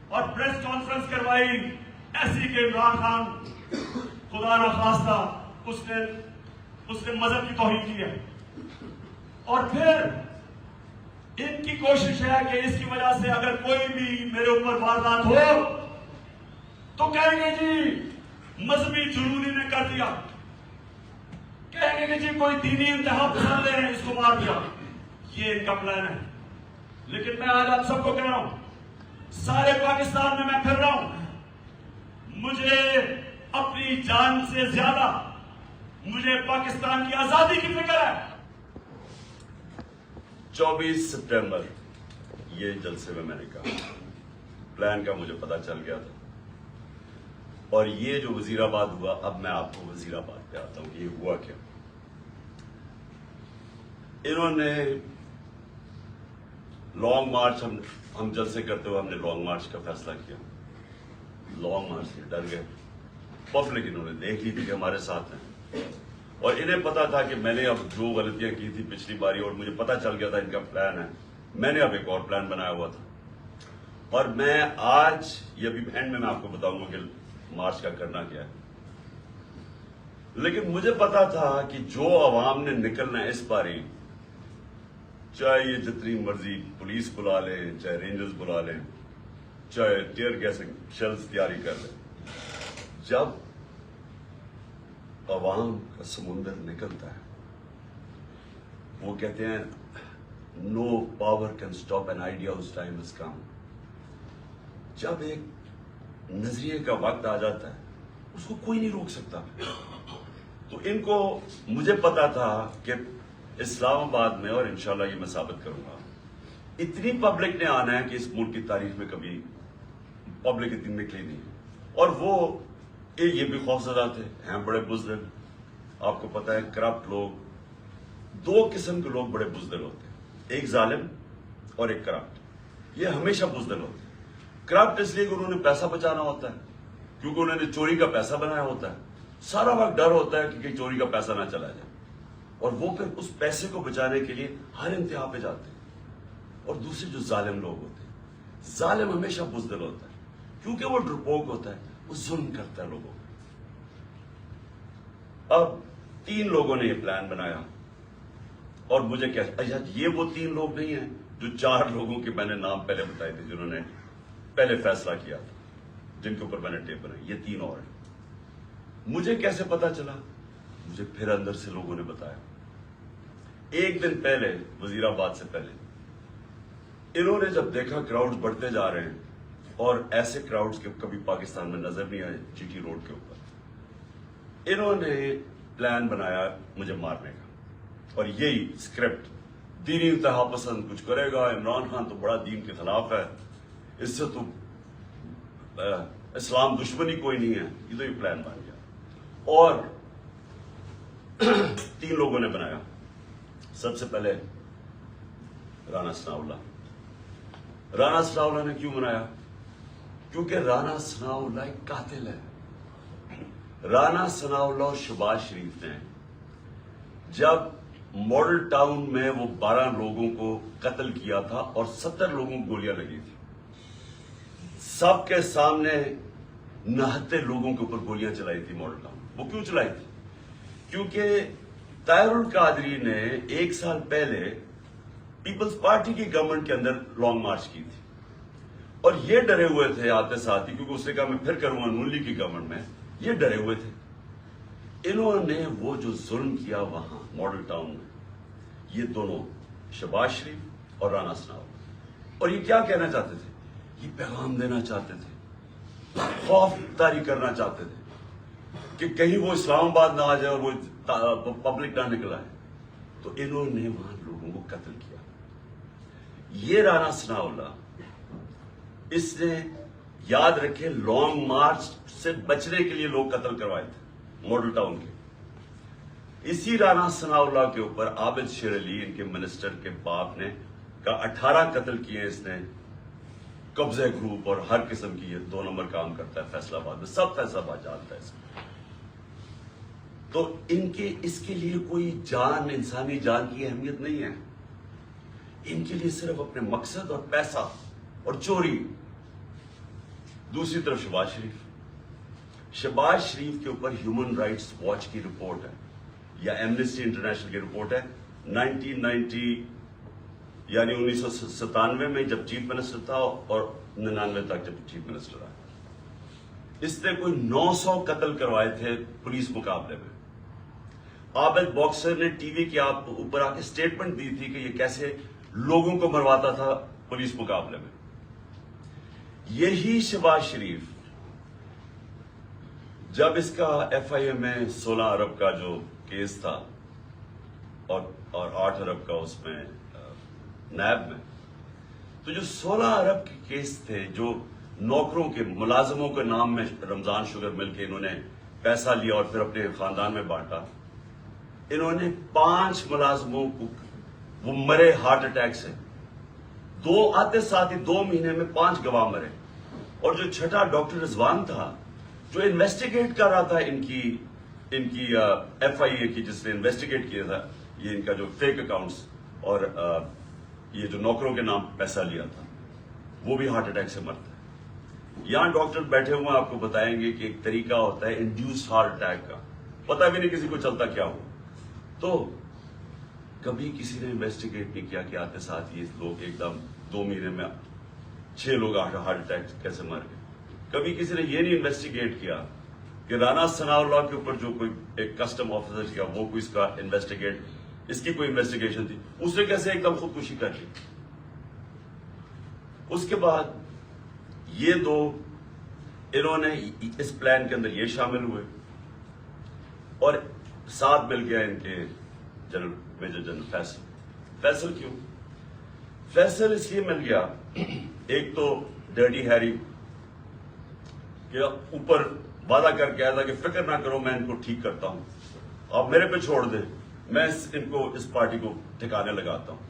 اور پریس کانفرنس کروائی ایسی کہ عمران خان خدا نہ خواستہ اس نے مذہب کی توہین کی ہے. اور پھر ان کی کوشش ہے کہ اس کی وجہ سے اگر کوئی بھی میرے اوپر واردات ہو تو کہیں گے جی مذہبی جنونی نے کر دیا، کہیں گے کہ جی کوئی دینی انتہا پسند ہے اس کو مار دیا. یہ ان کا پلان ہے. لیکن میں آج آپ سب کو کہہ رہا ہوں، سارے پاکستان میں پھر رہا ہوں، مجھے اپنی جان سے زیادہ مجھے پاکستان کی آزادی کی فکر ہے. 24 سپٹمبر یہ جلسے میں نے کہا پلان کا مجھے پتا چل گیا تھا. اور یہ جو وزیر آباد ہوا، اب میں آپ کو وزیر آباد پہ آتا ہوں کہ یہ ہوا کیا. انہوں نے لانگ مارچ، ہم جلسے کرتے ہوئے ہم نے لانگ مارچ کا فیصلہ کیا. لانگ مارچ سے ڈر گئے. پبلک انہوں نے دیکھ لی تھی کہ ہمارے ساتھ ہیں، اور انہیں پتا تھا کہ میں نے اب جو غلطیاں کی تھی پچھلی باری، اور مجھے پتا چل گیا تھا ان کا پلان ہے، میں نے اب ایک اور پلان بنایا ہوا تھا. اور میں آج یہ بھی اینڈ میں آپ کو بتاؤں گا کہ مارچ کا کرنا کیا ہے. لیکن مجھے پتا تھا کہ جو عوام نے نکلنا ہے اس باری، چاہے یہ جتنی مرضی پولیس بلا لیں، چاہے رینجرز بلا لیں، چاہے ٹیئر گیسنگ شیلز تیاری کر لیں، جب عوام کا سمندر نکلتا ہے، وہ کہتے ہیں no power can stop an idea whose time has come. جب ایک نظریے کا وقت آ جاتا ہے اس کو کوئی نہیں روک سکتا. تو ان کو مجھے پتا تھا کہ اسلام آباد میں، اور انشاءاللہ یہ میں ثابت کروں گا، اتنی پبلک نے آنا ہے کہ اس ملک کی تاریخ میں کبھی پبلک اتنی نکلی نہیں. اور وہ یہ بھی خوفزدہ تھے، ہیں بڑے بزرگ، آپ کو پتا ہے کرپٹ لوگ, دو قسم کے لوگ بڑے بزدل ہوتے ہیں, ایک ظالم اور ایک کرپٹ. یہ ہمیشہ بزدل ہوتے ہیں. کرپٹ اس لیے کہ انہوں نے پیسہ بچانا ہوتا ہے, کیونکہ انہوں نے چوری کا پیسہ بنایا ہوتا ہے. سارا وقت ڈر ہوتا ہے کہ کہیں چوری کا پیسہ نہ چلا جائے, اور وہ پھر اس پیسے کو بچانے کے لیے ہر انتہا پہ جاتے ہیں. اور دوسرے جو ظالم لوگ ہوتے ہیں, ظالم ہمیشہ بزدل ہوتا ہے کیونکہ وہ ڈرپوک ہوتا ہے, وہ ظلم کرتا ہے لوگوں کو. اب 3 لوگوں نے یہ پلان بنایا, اور مجھے کیا, یہ وہ 3 لوگ نہیں ہیں جو 4 لوگوں کے میں نے نام پہلے بتائے تھے جنہوں نے پہلے فیصلہ کیا تھا, جن کے اوپر میں نے ٹیپ بنائی. یہ 3 اور ہیں. مجھے کیسے پتا چلا؟ مجھے پھر اندر سے لوگوں نے بتایا. ایک دن پہلے, وزیر آباد سے پہلے, انہوں نے جب دیکھا کراؤڈز بڑھتے جا رہے ہیں, اور ایسے کراؤڈز کے کبھی پاکستان میں نظر نہیں آئے جی ٹی روڈ کے اوپر, انہوں نے پلان بنایا مجھے مارنے کا. اور یہی اسکرپٹ, دینی انتہا پسند کچھ کرے گا, عمران خان تو بڑا دین کے خلاف ہے, اس سے تو اسلام دشمنی کوئی نہیں ہے. یہ تو یہ پلان بن گیا. اور 3 لوگوں نے بنایا. سب سے پہلے رانا ثناءاللہ. رانا ثناءاللہ نے کیوں بنایا؟ کیونکہ رانا ثناءاللہ ایک قاتل ہے. رانا ثناءاللہ اور شہباز شریف نے جب ماڈل ٹاؤن میں وہ 12 لوگوں کو قتل کیا تھا اور 70 لوگوں کو گولیاں لگی تھی, سب کے سامنے نہتے لوگوں کے اوپر گولیاں چلائی تھی ماڈل ٹاؤن. وہ کیوں چلائی تھی؟ کیونکہ طاہر القادری نے 1 سال پہلے پیپلز پارٹی کی گورنمنٹ کے اندر لانگ مارچ کی تھی, اور یہ ڈرے ہوئے تھے آتے ساتھ ہی, کیونکہ اس نے کہا میں پھر کروں گا نون لیگ کی گورنمنٹ میں. یہ ڈرے ہوئے تھے. انہوں نے وہ جو ظلم کیا وہاں ماڈل ٹاؤن میں, یہ دونوں شہباز شریف اور رانا ثناءاللہ, اور یہ کیا کہنا چاہتے تھے؟ یہ پیغام دینا چاہتے تھے, خوف طاری کرنا چاہتے تھے کہ کہیں وہ اسلام آباد نہ آ جائے اور وہ پبلک نہ نکل آئے. تو انہوں نے وہاں لوگوں کو قتل کیا. یہ رانا ثناءاللہ, اس نے یاد رکھے لانگ مارچ سے بچنے کے لیے لوگ قتل کروائے تھے ماڈل ٹاؤن کے. اسی رانا ثناءاللہ کے اوپر عابد شیر علی, ان کے منسٹر کے باپ نے, کا 18 قتل کیے اس نے. قبضہ گروپ اور ہر قسم کی یہ 2 نمبر کام کرتا ہے فیصلہ آباد میں, سب فیصلہ آباد جانتا ہے اس کو. تو ان کے اس کے لیے کوئی جان, انسانی جان کی اہمیت نہیں ہے. ان کے لیے صرف اپنے مقصد اور پیسہ اور چوری. دوسری طرف شہباز شریف کے اوپر ہیومن رائٹس واچ کی رپورٹ ہے, یا ایمنسٹی انٹرنیشنل کی رپورٹ ہے. 1990 یعنی 1997 میں جب چیف منسٹر تھا, اور 99 تک جب چیف منسٹر آیا, اس نے کوئی 900 قتل کروائے تھے پولیس مقابلے میں. عابد باکسر نے ٹی وی کے اوپر آ کے اسٹیٹمنٹ دی تھی کہ یہ کیسے لوگوں کو مرواتا تھا پولیس مقابلے میں. یہی شہباز شریف جب اس کا ایف آئی اے میں 16 ارب کا جو کیس تھا اور 8 ارب کا اس میں نیب میں, تو جو 16 ارب کے کیس تھے, جو نوکروں کے ملازموں کے نام میں رمضان شوگر مل کے انہوں نے پیسہ لیا اور پھر اپنے خاندان میں بانٹا, انہوں نے 5 ملازموں کو, وہ مرے ہارٹ اٹیک سے. 2 آتے ساتھ ہی 2 مہینے میں 5 گواہ مرے. اور جو چھٹا ڈاکٹر رضوان تھا, جو انویسٹیگیٹ کر رہا تھا ان کی ایف آئی اے کی, جس نے انویسٹیگیٹ کیا تھا یہ ان کا جو فیک اکاؤنٹس اور یہ جو نوکروں کے نام پیسہ لیا تھا, وہ بھی ہارٹ اٹیک سے مرتا ہے. یہاں ڈاکٹر بیٹھے ہوئے آپ کو بتائیں گے کہ ایک طریقہ ہوتا ہے انڈیوس ہارٹ اٹیک کا, پتہ بھی نہیں کسی کو چلتا کیا ہو. تو کبھی کسی نے انویسٹیگیٹ نہیں کیا کہ آتے ساتھ یہ لوگ ایک دم 2 مہینے میں 6 لوگ ہارٹ اٹیک کیسے مر گئے. کبھی کسی نے یہ نہیں انویسٹیگیٹ کیا کہ رانا ثناءاللہ کے اوپر جو کوئی ایک کسٹم آفیسر کیا, وہ کوئی اس کا انویسٹیگیٹ, اس کی کوئی انویسٹیگیشن تھی, اس نے کیسے ایک دم خودکشی کر لی. اس کے بعد یہ 2 انہوں نے اس پلان کے اندر یہ شامل ہوئے, اور ساتھ مل گیا ان کے جنرل میجر جنرل فیصل. کیوں فیصل اس لیے مل گیا, ایک تو ڈرٹی ہیری کہ اوپر وعدہ کر کے آیا تھا کہ فکر نہ کرو میں ان کو ٹھیک کرتا ہوں, آپ میرے پہ چھوڑ دیں, میں ان کو اس پارٹی کو ٹھکانے لگاتا ہوں.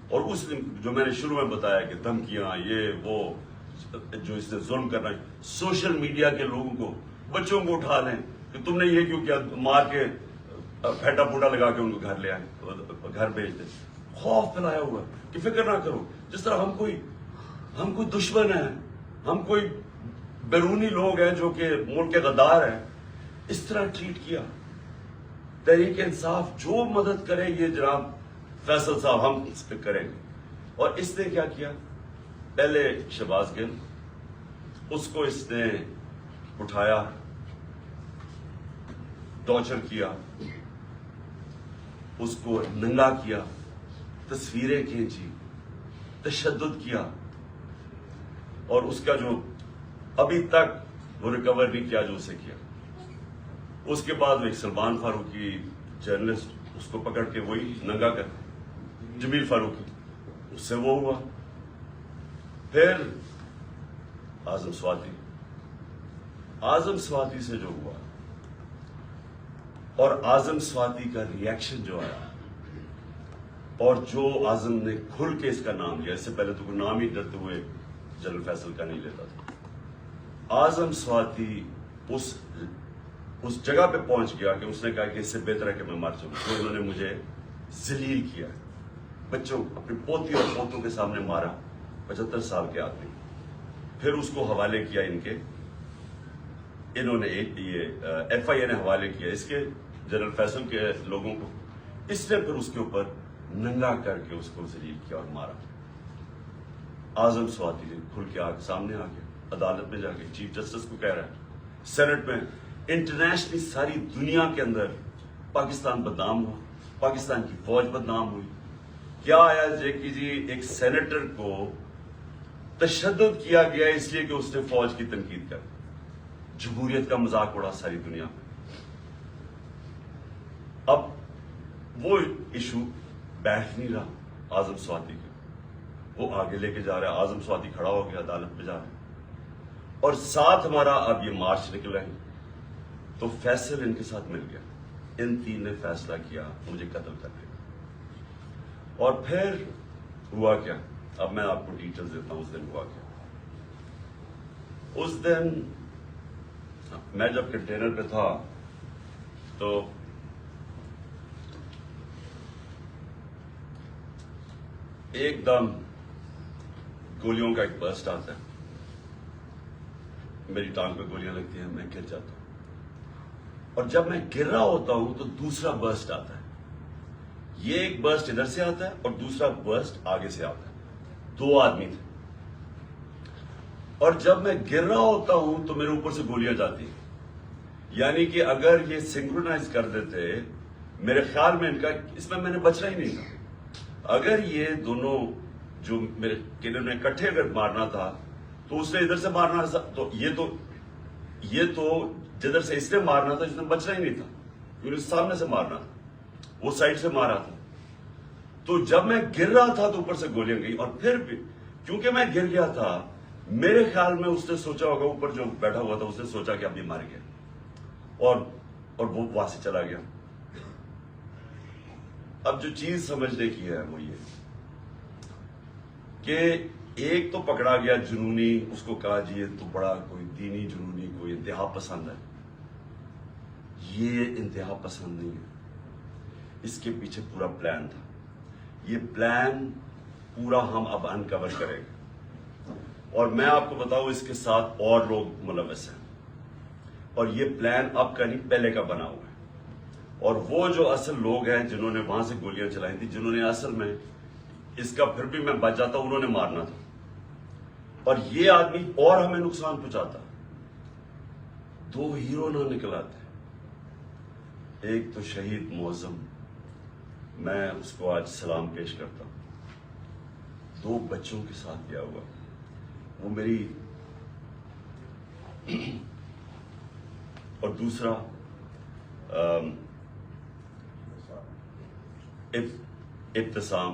اور اس جو میں نے شروع میں بتایا کہ دھمکیاں یہ وہ جو اس نے ظلم کرنا ہے, سوشل میڈیا کے لوگوں کو, بچوں کو اٹھا لیں کہ تم نے یہ کیوں کیا, مار کے پھیٹا پھوٹا لگا کے ان کو گھر لے آئے, گھر بھیج دیں. خوف پھیلایا ہوا کہ فکر نہ کرو, جس طرح ہم کوئی دشمن ہیں, ہم کوئی بیرونی لوگ ہیں جو کہ ملک کے غدار ہیں, اس طرح ٹریٹ کیا. تحریک انصاف جو مدد کرے یہ جناب فیصل صاحب ہم اس پہ کریں گے. اور اس نے کیا کیا, پہلے شہباز گل, اس کو اس نے اٹھایا, ٹارچر کیا, اس کو ننگا کیا, تصویریں کھینچی, تشدد کیا, اور اس کا جو ابھی تک وہ ریکور نہیں کیا جو اسے کیا. اس کے بعد ایک سلمان فاروقی جرنلسٹ, اس کو پکڑ کے وہی ننگا کر, جمیل فاروقی, اس سے وہ ہوا. پھر اعظم سواتی سے جو ہوا, اور اعظم سواتی کا ریئیکشن جو آیا, اور جو اعظم نے کھل کے اس کا نام لیا, اس سے پہلے تو کوئی نام ہی ڈرتے ہوئے جنرل فیصل کا نہیں لیتا تھا. اعظم سواتی اس جگہ پہ پہنچ گیا کہ اس نے کہا کہ اس سے بہتر ہے کہ میں مر جاؤں. تو انہوں نے مجھے ذلیل کیا, بچوں اپنی پوتی اور پوتوں کے سامنے مارا, 75 سال کے آدمی. پھر اس کو حوالے کیا انہوں نے یہ ایف آئی اے نے حوالے کیا اس کے جنرل فیصل کے لوگوں کو. اس نے پھر اس کے اوپر ننگا کر کے اس کو ذلیل کیا اور مارا. اعظم سواتی نے کھل کے سامنے آ کے عدالت میں جا کے چیف جسٹس کو کہہ رہا ہے, سینٹ میں, انٹرنیشنلی ساری دنیا کے اندر پاکستان بدنام ہوا, پاکستان کی فوج بدنام ہوئی. کیا آیا کہ جی ایک سینیٹر کو تشدد کیا گیا اس لیے کہ اس نے فوج کی تنقید کر, جمہوریت کا مذاق اڑا ساری دنیا میں. اب وہ ایشو بیٹھ نہیں رہا اعظم سواتی کا, وہ آگے لے کے جا رہا ہے. اعظم سواتی کھڑا ہو گیا, عدالت میں جا رہا ہے, اور ساتھ ہمارا اب یہ مارچ نکل رہے ہیں. تو فیصل ان کے ساتھ مل گیا, ان تین نے فیصلہ کیا مجھے قتل کرنے کا. اور پھر ہوا کیا, اب میں آپ کو ڈیٹیلز دیتا ہوں. اس دن ہوا کیا, اس دن میں جب کنٹینر پہ تھا تو ایک دم گولیوں کا ایک برسٹ آتا ہے, میری ٹانگ پہ گولیاں لگتی ہیں, میں گر جاتا ہوں. اور جب میں گر رہا ہوتا ہوں تو دوسرا برسٹ آتا ہے. یہ ایک برسٹ ادھر سے آتا ہے اور دوسرا برسٹ آگے سے آتا ہے. 2 آدمی تھے, اور جب میں گر رہا ہوتا ہوں تو میرے اوپر سے گولیاں جاتی ہیں. یعنی کہ اگر یہ سنکرونائز کر دیتے, میرے خیال میں ان کا اس میں نے بچنا ہی نہیں تھا. اگر یہ دونوں جو میرے کنہوں نے اکٹھے اگر مارنا تھا تو اس نے ادھر سے مارنا تھا, تو یہ تو جدھر سے اس نے مارنا تھا, اس نے بچنا ہی نہیں تھا, کیونکہ سامنے سے مارنا تھا, وہ سائڈ سے مارا تھا. تو جب میں گر رہا تھا تو اوپر سے گولیاں گئی, اور پھر بھی کیونکہ میں گر گیا تھا, میرے خیال میں اس نے سوچا ہوگا, اوپر جو بیٹھا ہوا تھا اس نے سوچا کہ اب یہ مر گیا, اور وہ وہاں سے چلا گیا. اب جو چیز سمجھنے کی ہے وہ یہ کہ ایک تو پکڑا گیا جنونی, اس کو کہا جی یہ تو بڑا کوئی دینی جنونی, کوئی انتہا پسند ہے. یہ انتہا پسند نہیں ہے, اس کے پیچھے پورا پلان تھا. یہ پلان پورا ہم اب انکور کریں گے, اور میں آپ کو بتاؤں اس کے ساتھ اور لوگ ملوث ہیں, اور یہ پلان اب کا نہیں پہلے کا بنا ہوا ہے. اور وہ جو اصل لوگ ہیں جنہوں نے وہاں سے گولیاں چلائی تھی, جنہوں نے اصل میں اس کا پھر بھی میں بچ جاتا, انہوں نے مارنا تھا, اور یہ آدمی اور ہمیں نقصان پہنچاتا. 2 ہیرو نہ نکل آتے, ایک تو شہید معظم, میں اس کو آج سلام پیش کرتا ہوں, 2 بچوں کے ساتھ گیا ہوا, وہ میری, اور دوسرا ابتسام,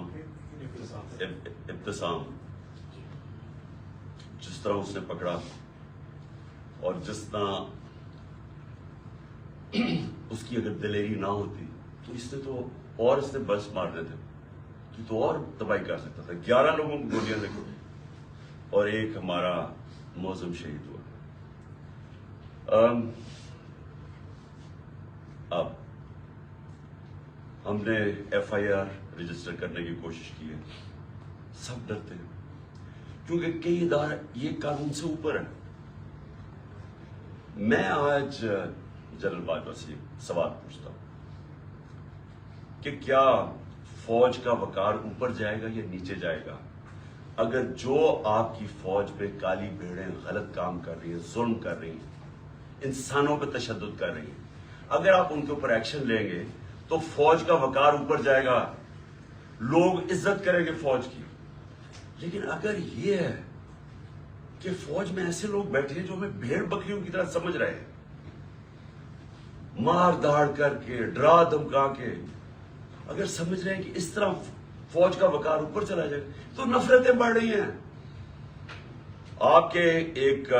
جس طرح اس نے پکڑا, اور جس طرح اس کی اگر دلیری نہ ہوتی تو اس نے تو اور اس نے بس مار دیتے تو اور تباہی کر سکتا تھا. 11 لوگوں کو گولیاں لگی اور ایک ہمارا موزم شہید ہوا. اب ہم نے FIR رجسٹر کرنے کی کوشش کی ہے. سب ڈرتے ہیں کیونکہ کئی ادارے یہ قانون سے اوپر ہے. میں آج جنرل باجوہ سے سوال پوچھتا ہوں کہ کیا فوج کا وقار اوپر جائے گا یا نیچے جائے گا اگر جو آپ کی فوج پہ کالی بھیڑیں غلط کام کر رہی ہیں, ظلم کر رہی ہیں, انسانوں پہ تشدد کر رہی ہیں, اگر آپ ان کے اوپر ایکشن لیں گے تو فوج کا وقار اوپر جائے گا, لوگ عزت کریں گے فوج کی. لیکن اگر یہ ہے کہ فوج میں ایسے لوگ بیٹھے ہیں جو ہمیں بھیڑ بکریوں کی طرح سمجھ رہے ہیں, مار داڑ کر کے, ڈرا دھمکا کے, اگر سمجھ رہے ہیں کہ اس طرح فوج کا وقار اوپر چلا جائے تو نفرتیں بڑھ رہی ہیں. آپ کے ایک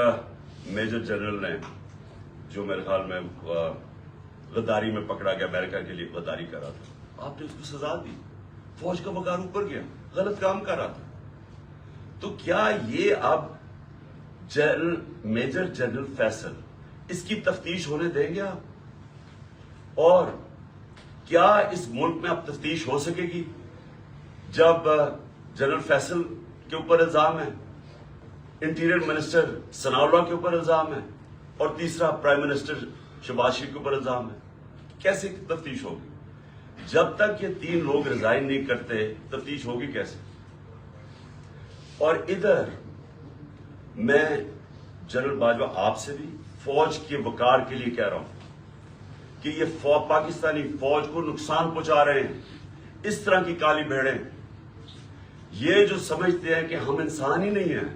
میجر جنرل نے جو میرے خیال میں غداری میں پکڑا گیا, امریکہ کے لیے غداری کر رہا تھا, آپ نے اس کو سزا دی, فوج کا وقار اوپر گیا, غلط کام کر رہا تھا. تو کیا یہ اب میجر جنرل فیصل اس کی تفتیش ہونے دیں گے آپ؟ اور کیا اس ملک میں اب تفتیش ہو سکے گی جب جنرل فیصل کے اوپر الزام ہے, انٹیریئر منسٹر ثناء اللہ کے اوپر الزام ہے, اور تیسرا پرائم منسٹر شہباز شریف کے اوپر الزام ہے؟ کیسے تفتیش ہوگی؟ جب تک یہ 3 لوگ ریزائن نہیں کرتے تفتیش ہوگی کیسے؟ اور ادھر میں جنرل باجوہ آپ سے بھی فوج کے وقار کے لیے کہہ رہا ہوں کہ یہ پاکستانی فوج کو نقصان پہنچا رہے ہیں. اس طرح کی کالی بھیڑیں, یہ جو سمجھتے ہیں کہ ہم انسان ہی نہیں ہیں,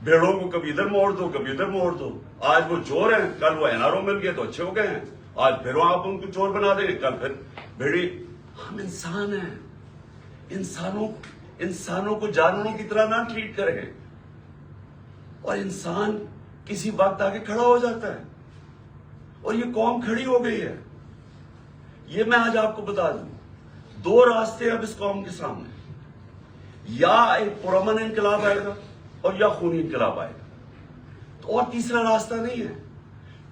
بھیڑوں کو کبھی ادھر موڑ دو کبھی ادھر موڑ دو, آج وہ چور ہیں کل وہ NRO مل گئے تو اچھے ہو گئے ہیں, آج پھر آپ ان کو چور بنا دیں گے کل پھر بھیڑی. ہم انسان ہیں, انسانوں کو جانوروں کی طرح نہ ٹریٹ کریں, اور انسان کسی وقت آگے کھڑا ہو جاتا ہے, اور یہ قوم کھڑی ہو گئی ہے. یہ میں آج آپ کو بتا دوں, 2 راستے اب اس قوم کے سامنے, یا ایک پرامن انقلاب آئے گا اور یا خونی انقلاب آئے گا, تو اور تیسرا راستہ نہیں ہے.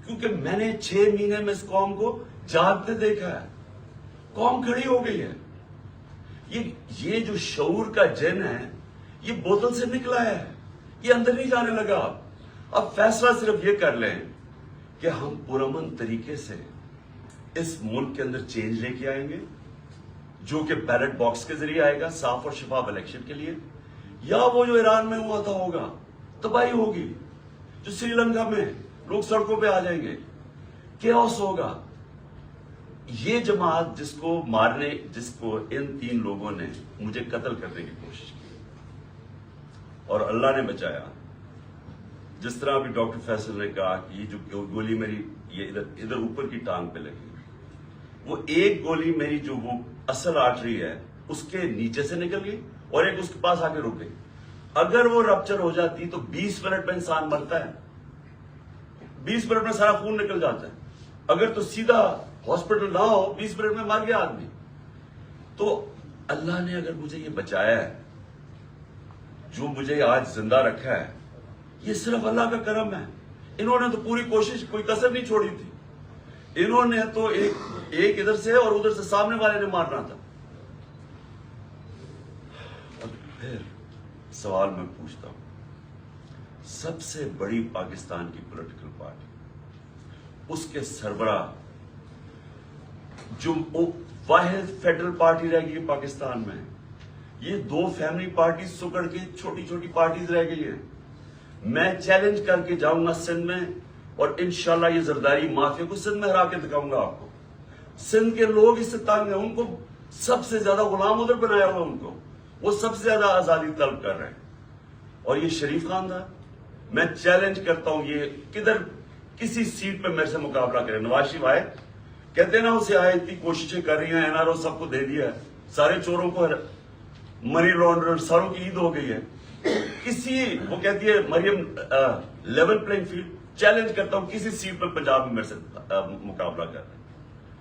کیونکہ میں نے 6 مہینے میں اس قوم کو جاگتے دیکھا ہے, قوم کھڑی ہو گئی ہے. یہ جو شعور کا جن ہے یہ بوتل سے نکلا ہے, یہ اندر نہیں جانے لگا. اب فیصلہ صرف یہ کر لیں کہ ہم پرامن طریقے سے اس ملک کے اندر چینج لے کے آئیں گے, جو کہ بیلٹ باکس کے ذریعے آئے گا صاف اور شفاف الیکشن کے لیے, یا وہ جو ایران میں ہوا تھا ہوگا, تباہی ہوگی, جو سری لنکا میں لوگ سڑکوں پہ آ جائیں گے, کیوس ہوگا. یہ جماعت جس کو ان 3 لوگوں نے مجھے قتل کرنے کی کوشش کی اور اللہ نے بچایا, جس طرح ابھی ڈاکٹر فیصل نے کہا کہ یہ جو گولی میری یہ ادھر اوپر کی ٹانگ پہ لگی, وہ ایک گولی میری جو وہ اصل آرٹری ہے اس کے نیچے سے نکل گئی اور ایک اس کے پاس آ کے رک گئی. اگر وہ رپچر ہو جاتی تو 20 منٹ میں انسان مرتا ہے, 20 منٹ میں سارا خون نکل جاتا ہے. اگر تو سیدھا ہاسپٹل نہ ہو 20 منٹ میں مر گیا آدمی. تو اللہ نے اگر مجھے یہ بچایا ہے, جو مجھے آج زندہ رکھا ہے, یہ صرف اللہ کا کرم ہے. انہوں نے تو پوری کوشش, کوئی کسر نہیں چھوڑی تھی. انہوں نے تو ایک ادھر سے اور ادھر سے سامنے والے نے مارنا تھا. اور پھر سوال میں پوچھتا ہوں, سب سے بڑی پاکستان کی پولیٹیکل پارٹی, اس کے سربراہ جو واحد فیڈرل پارٹی رہ گئی پاکستان میں, یہ 2 فیملی پارٹی سکڑ کے چھوٹی چھوٹی پارٹیز رہ گئی ہیں. میں چیلنج کر کے جاؤں گا سندھ میں, اور انشاءاللہ یہ زرداری مافیا کو سندھ میں ہرا کے دکھاؤں گا آپ کو. سندھ کے لوگ اس سے تنگ ہیں, ان کو سب سے زیادہ غلام ادھر بنایا ہوا, ان کو وہ سب سے زیادہ آزادی طلب کر رہے ہیں. اور یہ شریف خاندان, میں چیلنج کرتا ہوں, یہ کدھر کسی سیٹ پہ میرے سے مقابلہ کرے. نواز شریف آئے, کہتے نا اسے آئے, اتنی کوششیں کر رہی ہیں, NRO سب کو دے دیا ہے, سارے چوروں کو منی لانڈر ساروں کی عید ہو گئی ہے. وہ کہتی ہے مریم لیول پلینگ فیلڈ. چیلنج کرتا ہوں کسی سیٹ پر پنجاب میں میرے سے مقابلہ کر رہے ہیں.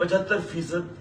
75%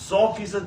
100%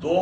2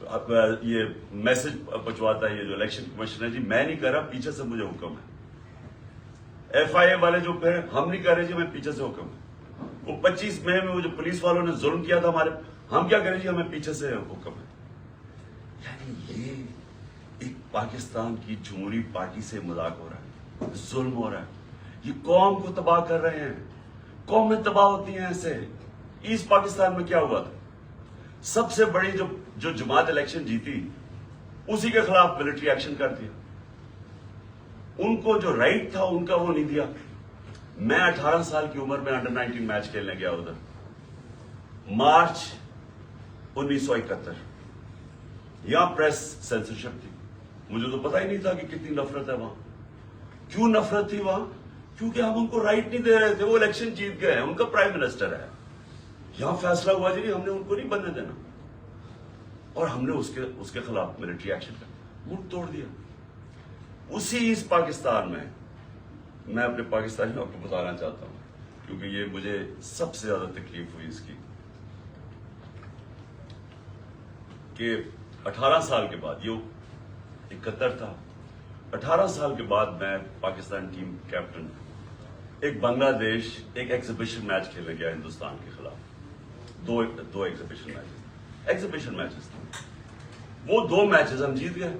یہ میسج پہنچواتا ہے یہ جو الیکشن کمیشن ہے جی میں نہیں کر رہا, پیچھے سے مجھے حکم ہے. ایف آئی اے والے جو پھر ہم نہیں کر رہے جی میں پیچھے سے حکم ہے. وہ 25 مئی میں وہ جو پولیس والوں نے ظلم کیا تھا ہمارے, ہم کیا کریں جی ہمیں پیچھے سے حکم ہے. یعنی یہ ایک پاکستان کی جمہوری پارٹی سے مذاق ہو رہا ہے, ظلم ہو رہا ہے. یہ قوم کو تباہ کر رہے ہیں, قومیں تباہ ہوتی ہیں ایسے. ایسٹ پاکستان میں کیا ہوا تھا, سب سے بڑی جو جماعت الیکشن جیتی اسی کے خلاف ملٹری ایکشن کر دیا. ان کو جو رائٹ تھا ان کا وہ نہیں دیا. میں 18 سال کی عمر میں انڈر 19 میچ کھیلنے گیا ادھر, مارچ 1971. یہاں پریس سینسرشپ تھی, مجھے تو پتا ہی نہیں تھا کہ کتنی نفرت ہے وہاں. کیوں نفرت تھی وہاں؟ کیونکہ ہم ان کو رائٹ نہیں دے رہے تھے. وہ الیکشن جیت گئے ہیں, ان کا پرائم منسٹر ہے. یہاں فیصلہ ہوا جی ہم نے ان کو نہیں بننے دینا, اور ہم نے اس کے خلاف ملٹری ایکشن کر ملک توڑ دیا. اسی ایسٹ پاکستان میں اپنے پاکستانیوں کو بتانا چاہتا ہوں, کیونکہ یہ مجھے سب سے زیادہ تکلیف ہوئی اس کی, کہ 18 سال کے بعد, یہ 71 تھا, 18 سال کے بعد میں پاکستان ٹیم کیپٹن ایک بنگلہ دیش ایک ایگزیبیشن میچ کھیلنے گیا ہندوستان کے خلاف. دو ایگزیبیشن میچز تھے. وہ 2 میچز ہم جیت گئے,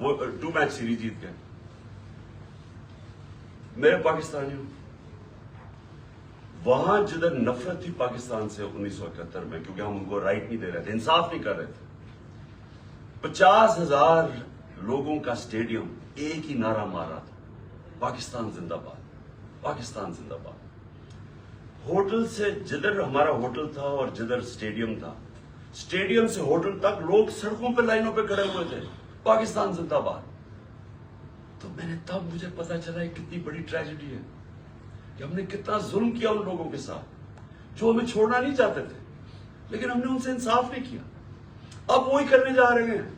وہ 2 میچ سیریز جیت گئے. میرے پاکستانیوں, وہاں جدھر نفرت تھی پاکستان سے 1971 میں, کیونکہ ہم ان کو رائٹ نہیں دے رہے تھے, انصاف نہیں کر رہے تھے. 50,000 لوگوں کا اسٹیڈیم ایک ہی نعرہ مار رہا تھا, پاکستان زندہ باد, پاکستان زندہ باد. ہوٹل سے جدھر ہمارا ہوٹل تھا اور جدھر اسٹیڈیم تھا, اسٹیڈیم سے ہوٹل تک لوگ سڑکوں پہ لائنوں پہ کھڑے ہوئے تھے, پاکستان زندہ باد. تو میں نے تب مجھے پتا چلا یہ کتنی بڑی ٹریجڈی ہے, کہ ہم نے کتنا ظلم کیا ان لوگوں کے ساتھ جو ہمیں چھوڑنا نہیں چاہتے تھے, لیکن ہم نے ان سے انصاف نہیں کیا. اب وہی کرنے جا رہے ہیں,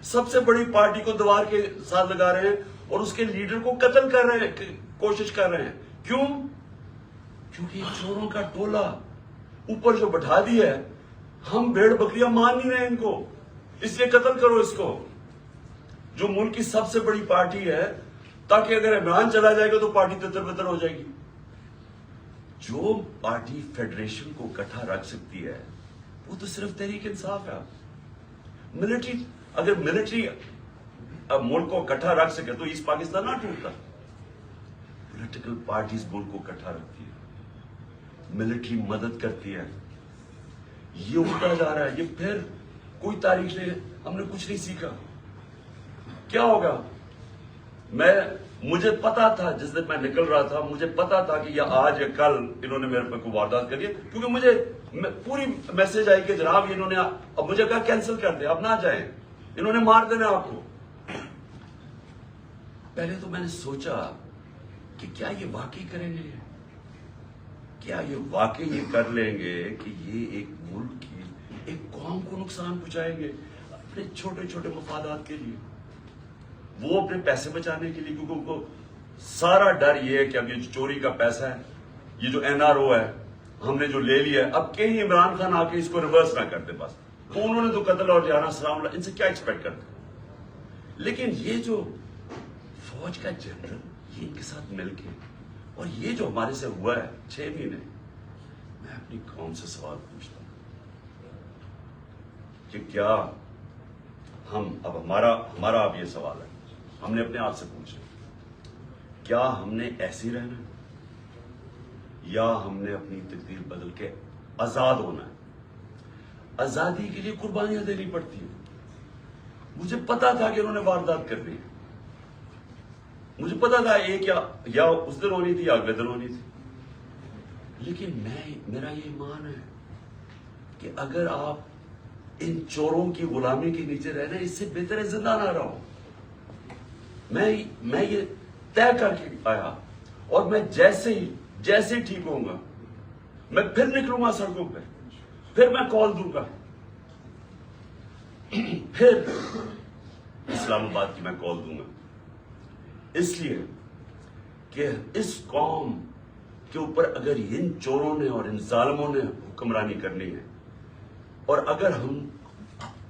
سب سے بڑی پارٹی کو دیوار کے ساتھ لگا رہے ہیں اور اس کے لیڈر کو قتل کر رہے ہیں, کوشش کر رہے ہیں. کیوں؟ کیونکہ چوروں کا ٹولہ اوپر جو بٹھا دی ہے, ہم بھیڑ بکریاں مان نہیں رہے ان کو, اس لیے قتل کرو اس کو, جو ملک کی سب سے بڑی پارٹی ہے, تاکہ اگر عمران چلا جائے گا تو پارٹی تتر بتر ہو جائے گی. جو پارٹی فیڈریشن کو اکٹھا رکھ سکتی ہے وہ تو صرف تحریک انصاف ہے. ملٹری, اگر ملٹری اب ملک کو اکٹھا رکھ سکے تو ایسٹ پاکستان نہ ٹوٹتا. پولیٹیکل پارٹیز ملک کو اکٹھا رکھتی ہے, ملٹری مدد کرتی ہے. یہ اٹھتا جا رہا ہے, یہ پھر کوئی تاریخ نہیں, ہم نے کچھ نہیں سیکھا. کیا ہوگا؟ مجھے پتا تھا جس دن میں نکل رہا تھا, مجھے پتا تھا کہ یہ آج یا کل انہوں نے میرے پہ کوئی واردات کری ہے, کیونکہ مجھے پوری میسج آئی کہ جناب انہوں نے اب مجھے کہا کینسل کر دیں, اب نہ جائیں, انہوں نے مار دینا آپ کو. پہلے تو میں نے سوچا کہ کیا یہ واقعی کریں گے, کیا یہ واقعی یہ کر لیں گے کہ یہ ایک ملک کی ایک قوم کو نقصان پہنچائیں گے اپنے چھوٹے چھوٹے مفادات کے لیے, وہ اپنے پیسے بچانے کے لیے. کیونکہ ان کو سارا ڈر یہ ہے کہ اب یہ جو چوری کا پیسہ ہے, یہ جو NRO ہے ہم نے جو لے لیا ہے, اب کہیں عمران خان آ کے اس کو ریورس نہ کرتے بس, تو انہوں نے تو قتل اور جانا سلام اللہ, ان سے کیا ایکسپیکٹ کرتے. لیکن یہ جو فوج کا جنرل, یہ ان کے ساتھ مل کے, اور یہ جو ہمارے سے ہوا ہے 6 مہینے, میں اپنی قوم سے سوال پوچھتا ہوں کہ کیا ہم, اب ہمارا اب یہ سوال ہے, ہم نے اپنے آپ سے پوچھا, کیا ہم نے ایسے ہی رہنا ہے یا ہم نے اپنی تقدیر بدل کے آزاد ہونا ہے؟ آزادی کے لیے قربانیاں دینی پڑتی ہیں. مجھے پتا تھا کہ انہوں نے واردات کرنی ہے, مجھے پتا تھا ایک یا اس دن ہونی تھی یا اگلے دن ہونی تھی, لیکن میرا یہ ایمان ہے کہ اگر آپ ان چوروں کی غلامی کے نیچے رہنا, اس سے بہتر ہے زندہ نہ رہو. میں یہ طے کر کے آیا, اور میں جیسے ہی ٹھیک ہوں گا میں پھر نکلوں گا سڑکوں پہ, پھر میں کال دوں گا, پھر اسلام آباد کی میں کال دوں گا. اس لیے کہ اس قوم کے اوپر اگر ان چوروں نے اور ان ظالموں نے حکمرانی کرنی ہے, اور اگر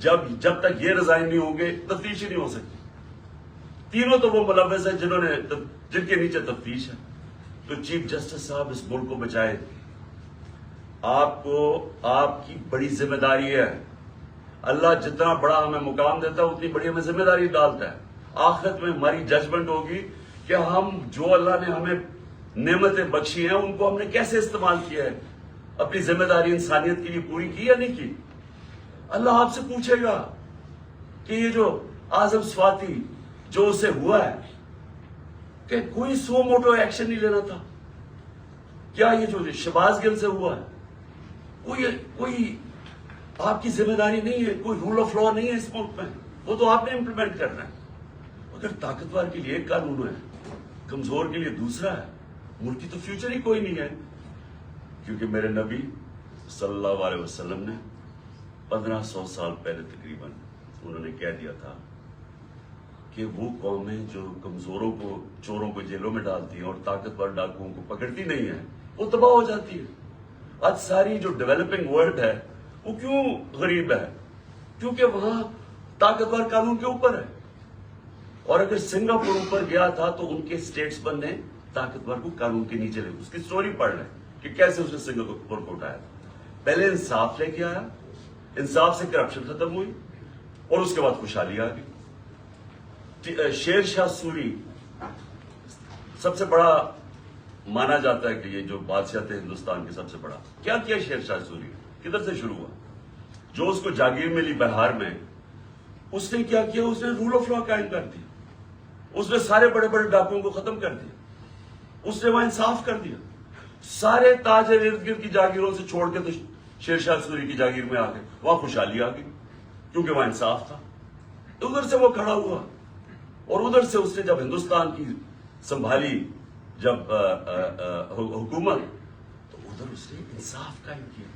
جب تک یہ ریزائن نہیں ہوں گے تفتیش ہی نہیں ہو سکتی. تینوں تو وہ ملوث ہیں جن کے نیچے تفتیش ہے. تو چیف جسٹس صاحب اس ملک کو بچائے. آپ کی بڑی ذمہ داری ہے. اللہ جتنا بڑا ہمیں مقام دیتا ہے اتنی بڑی ہمیں ذمہ داری ڈالتا ہے. آخرت میں ہماری ججمنٹ ہوگی کہ ہم جو اللہ نے ہمیں نعمتیں بخشی ہیں ان کو ہم نے کیسے استعمال کیا ہے, اپنی ذمہ داری انسانیت کے لیے پوری کی یا نہیں کی. اللہ آپ سے پوچھے گا کہ یہ جو اعظم سواتی جو اسے ہوا ہے کہ کوئی سو موٹو ایکشن نہیں لینا تھا. کیا یہ جو شہباز گل سے ہوا ہے کوئی آپ کی ذمہ داری نہیں ہے؟ کوئی رول آف لا نہیں ہے اس ملک میں؟ وہ تو آپ نے امپلیمنٹ کرنا ہے. اگر طاقتور کے لیے ایک قانون ہے, کمزور کے لیے دوسرا ہے, ملک کی تو فیوچر ہی کوئی نہیں ہے. کیونکہ میرے نبی صلی اللہ علیہ وسلم نے 1500 سال پہلے تقریباً انہوں نے کہہ دیا تھا کہ وہ قومیں جو کمزوروں کو, چوروں کو جیلوں میں ڈالتی ہیں اور طاقتور ڈاکوؤں کو پکڑتی نہیں ہیں وہ تباہ ہو جاتی ہے. آج ساری جو ڈیولپنگ ورلڈ ہے وہ کیوں غریب ہے؟ کیونکہ وہاں طاقتور قانون کے اوپر ہے. اور اگر سنگاپور اوپر گیا تھا تو ان کے اسٹیٹس نے طاقتور کو قانون کے نیچے لے. اس کی سٹوری پڑھ لیں کہ کیسے اس نے سنگاپور کو اٹھایا. پہلے انصاف لے کے آیا, انصاف سے کرپشن ختم ہوئی اور اس کے بعد خوشحالی آ گئی. شیر شاہ سوری سب سے بڑا مانا جاتا ہے کہ یہ جو بادشاہ تھے ہندوستان کے سب سے بڑا. کیا کیا شیر شاہ سوری؟ کدھر سے شروع ہوا؟ جو اس کو جاگیر ملی بہار میں, اس نے کیا کیا؟ اس نے رول آف لا قائم کر دی. اس نے سارے بڑے بڑے ڈاکوؤں کو ختم کر دیا. اس نے وہاں انصاف کر دیا. سارے تاجر ارد گرد کی جاگیروں سے چھوڑ کے تو شیر شاہ سوری کی جاگیر میں آ گئے. وہاں خوشحالی آ گئی کیونکہ وہاں انصاف تھا. ادھر سے وہ کھڑا ہوا اور ادھر سے اس نے جب ہندوستان کی سنبھالی جب حکومت, تو ادھر اس نے انصاف قائم کیا.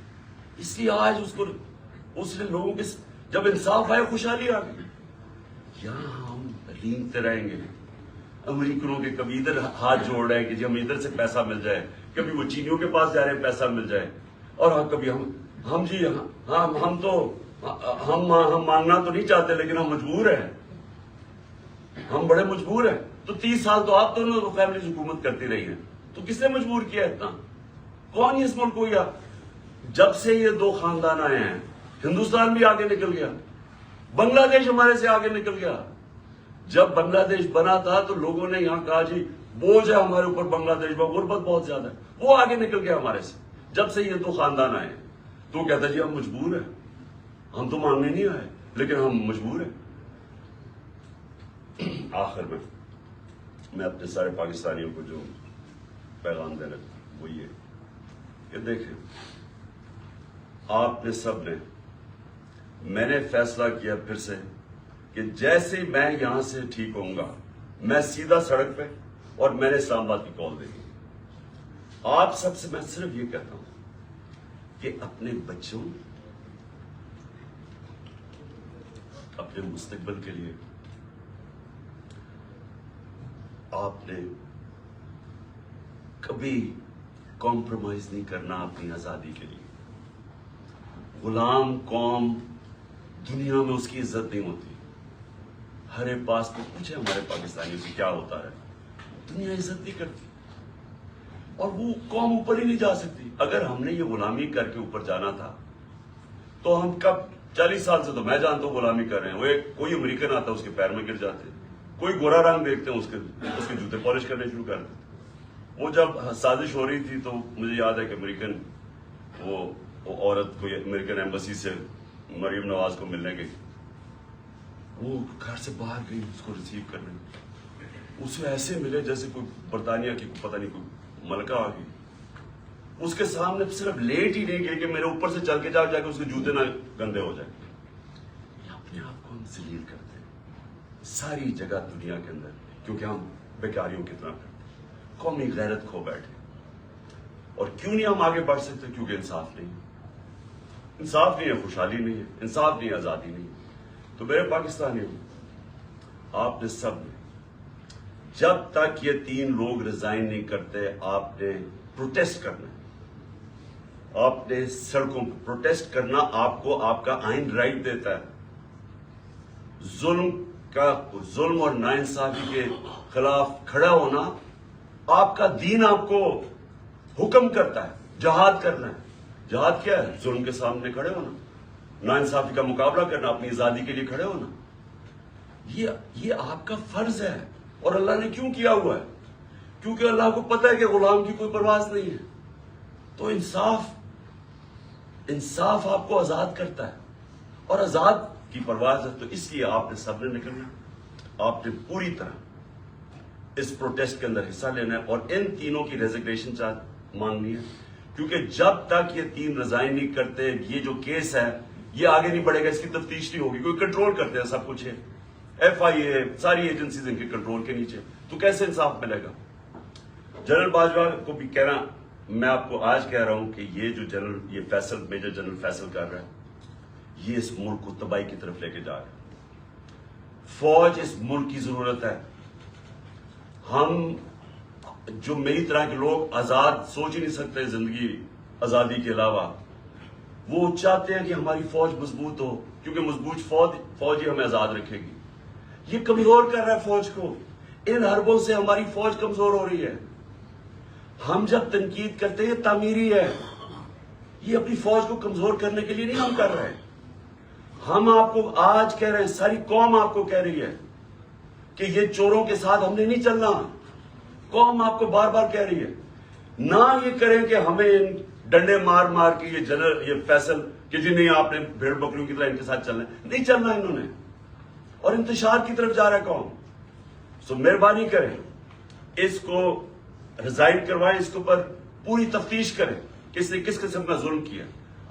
اس لیے آج اس نے لوگوں کے جب انصاف آیا خوشحالی آ گئی. یہاں ہم رینگتے رہیں گے امریکنوں کے, کبھی ادھر ہاتھ جوڑ رہے ہیں کہ جی ہم ادھر سے پیسہ مل جائے, کبھی وہ چینیوں کے پاس جا رہے ہیں پیسہ مل جائے, اور کبھی ہم مانگنا تو نہیں چاہتے لیکن ہم مجبور ہیں, ہم بڑے مجبور ہیں. تو 30 سال تو آپ دونوں فیملیز حکومت کرتی رہی ہیں, تو کس نے مجبور کیا اتنا؟ کون اس ملک کو؟ جب سے یہ دو خاندان آئے ہیں ہندوستان بھی آگے نکل گیا, بنگلہ دیش ہمارے سے آگے نکل گیا. جب بنگلہ دیش بنا تھا تو لوگوں نے یہاں کہا جی بوجھ ہے ہمارے اوپر بنگلہ دیش میں, غربت بہت زیادہ ہے. وہ آگے نکل گیا ہمارے سے. جب سے یہ دو خاندان آئے ہیں تو وہ کہتا جی ہم مجبور ہیں, ہم تو مانگنے نہیں آئے لیکن ہم مجبور ہیں. آخر میں اپنے سارے پاکستانیوں کو جو پیغام دینا وہ یہ کہ دیکھیں, آپ نے سب نے, میں نے فیصلہ کیا پھر سے کہ جیسے میں یہاں سے ٹھیک ہوں گا میں سیدھا سڑک پہ, اور میں نے اسلام آباد کی کال دے دی. آپ سب سے میں صرف یہ کہتا ہوں کہ اپنے بچوں, اپنے مستقبل کے لیے آپ نے کبھی کمپرومائز نہیں کرنا اپنی آزادی کے لیے. غلام قوم دنیا میں اس کی عزت نہیں ہوتی. ہر ایک پاس میں پوچھے ہمارے پاکستانیوں سے کیا ہوتا ہے, دنیا عزت نہیں کرتی اور وہ قوم اوپر ہی نہیں جا سکتی. اگر ہم نے یہ غلامی کر کے اوپر جانا تھا تو ہم کب 40 سال سے تو میں جانتا ہوں غلامی کر رہے ہیں. وہ کوئی امریکن آتا ہے اس کے پیر میں گر جاتے, کوئی گورا رنگ دیکھتے ہیں اس کے جوتے پالش کرنے شروع کر دیتے. وہ جب سازش ہو رہی تھی تو مجھے یاد ہے کہ امریکن وہ عورت کوئی امریکن ایمبسی سے مریم نواز کو ملنے گئی, وہ گھر سے باہر گئی اس کو ریسیو کرنے. اسے ایسے ملے جیسے کوئی برطانیہ کی پتہ نہیں کوئی ملکہ آ گئی. اس کے سامنے صرف لیٹ ہی نہیں گئی کہ میرے اوپر سے چل کے جا کے اس کے جوتے نہ گندے ہو جائیں. اپنے آپ کو ہم ذلیل کرتے ہیں ساری جگہ دنیا کے اندر, کیونکہ ہم بیکاریوں کی طرح کرتے ہیں, قومی غیرت کھو بیٹھے. اور کیوں نہیں ہم آگے بڑھ سکتے؟ کیونکہ انصاف نہیں ہے. انصاف نہیں ہے, خوشحالی نہیں ہے, انصاف نہیں ہے, آزادی نہیں ہے. تو میرے پاکستانیوں, آپ نے سب نے جب تک یہ 3 لوگ ریزائن نہیں کرتے آپ نے پروٹیسٹ کرنا ہے. آپ نے سڑکوں پہ پروٹیسٹ کرنا آپ کو آپ کا آئین رائٹ دیتا ہے. ظلم اور ناانصافی کے خلاف کھڑا ہونا آپ کا دین آپ کو حکم کرتا ہے. جہاد کرنا ہے. جہاد کیا ہے؟ ظلم کے سامنے کھڑے ہونا, ناانصافی کا مقابلہ کرنا, اپنی آزادی کے لیے کھڑے ہونا. یہ آپ کا فرض ہے. اور اللہ نے کیوں کیا ہوا ہے؟ کیونکہ اللہ کو پتہ ہے کہ غلام کی کوئی پرواز نہیں ہے. تو انصاف آپ کو آزاد کرتا ہے, اور آزاد کی پرواز ہے. تو اس لیے آپ نے سب نے نکلنا, آپ نے پوری طرح اس پروٹیسٹ کے اندر حصہ لینا ہے, اور ان تینوں کی ریزگنیشن چارج مانگنی ہے. کیونکہ جب تک یہ تین ریزائن نہیں کرتے, یہ جو کیس ہے یہ آگے نہیں بڑھے گا, اس کی تفتیش نہیں ہوگی. کوئی کنٹرول کرتے ہیں سب کچھ ہے, FIA ساری ایجنسیز ان کے کنٹرول کے نیچے, تو کیسے انصاف ملے گا؟ جنرل باجوہ کو بھی کہنا, میں آپ کو آج کہہ رہا ہوں کہ یہ میجر جنرل فیصل کر رہا ہے, یہ اس ملک کو تباہی کی طرف لے کے جا رہا ہے. فوج اس ملک کی ضرورت ہے. ہم جو میری طرح کے لوگ آزاد سوچ ہی نہیں سکتے زندگی آزادی کے علاوہ, وہ چاہتے ہیں کہ ہماری فوج مضبوط ہو, کیونکہ مضبوط فوج ہی ہمیں آزاد رکھے گی. یہ کمزور کر رہا ہے فوج کو. ان حربوں سے ہماری فوج کمزور ہو رہی ہے. ہم جب تنقید کرتے ہیں یہ تعمیری ہے, یہ اپنی فوج کو کمزور کرنے کے لیے نہیں ہم کر رہے. ہم آپ کو آج کہہ رہے ہیں, ساری قوم آپ کو کہہ رہی ہے کہ یہ چوروں کے ساتھ ہم نے نہیں چلنا. قوم آپ کو بار بار کہہ رہی ہے. نہ یہ کریں کہ ہمیں ڈنڈے مار مار کے یہ فیصل کہ جی نہیں آپ نے بھیڑ بکریوں کی طرح ان کے ساتھ چلنا ہے, نہیں چلنا انہوں نے, اور انتشار کی طرف جا رہا ہے قوم. سو مہربانی کریں, اس کو ریزائن کروائیں, اس کے اوپر پوری تفتیش کریں کہ اس نے کس قسم کا ظلم کیا.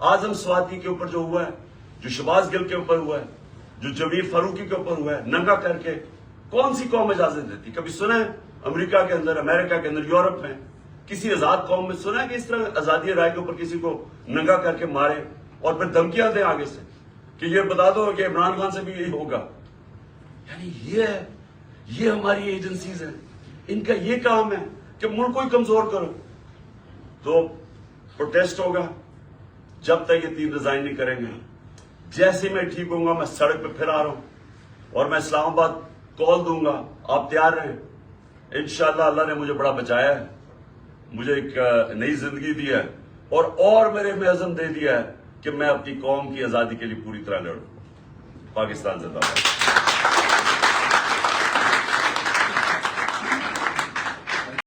اعظم سواتی کے اوپر جو ہوا ہے, جو شہباز گل کے اوپر ہوا ہے, جو جمیل فاروقی کے اوپر ہوا ہے, ننگا کر کے, کون سی قوم اجازت دیتی؟ کبھی سنا ہے امریکہ کے اندر, امریکہ کے اندر, یورپ میں کسی آزاد قوم میں سنا ہے کہ اس طرح آزادی رائے کے اوپر کسی کو ننگا کر کے مارے اور پھر دھمکیاں دیں آگے سے کہ یہ بتا دو کہ عمران خان سے بھی یہی ہوگا؟ یعنی یہ ہماری ایجنسیز ہیں, ان کا یہ کام ہے کہ ملک کو ہی کمزور کرو. تو پروٹیسٹ ہوگا جب تک یہ تین ریزائن نہیں کریں گے. جیسے میں ٹھیک ہوں گا میں سڑک پہ پھر آ رہا ہوں, اور میں اسلام آباد کال دوں گا, آپ تیار رہیں. انشاءاللہ اللہ نے مجھے بڑا بچایا ہے, مجھے ایک نئی زندگی دی ہے, اور میرے میں عزم دے دیا ہے کہ میں اپنی قوم کی آزادی کے لیے پوری طرح لڑوں. پاکستان زندہ باد.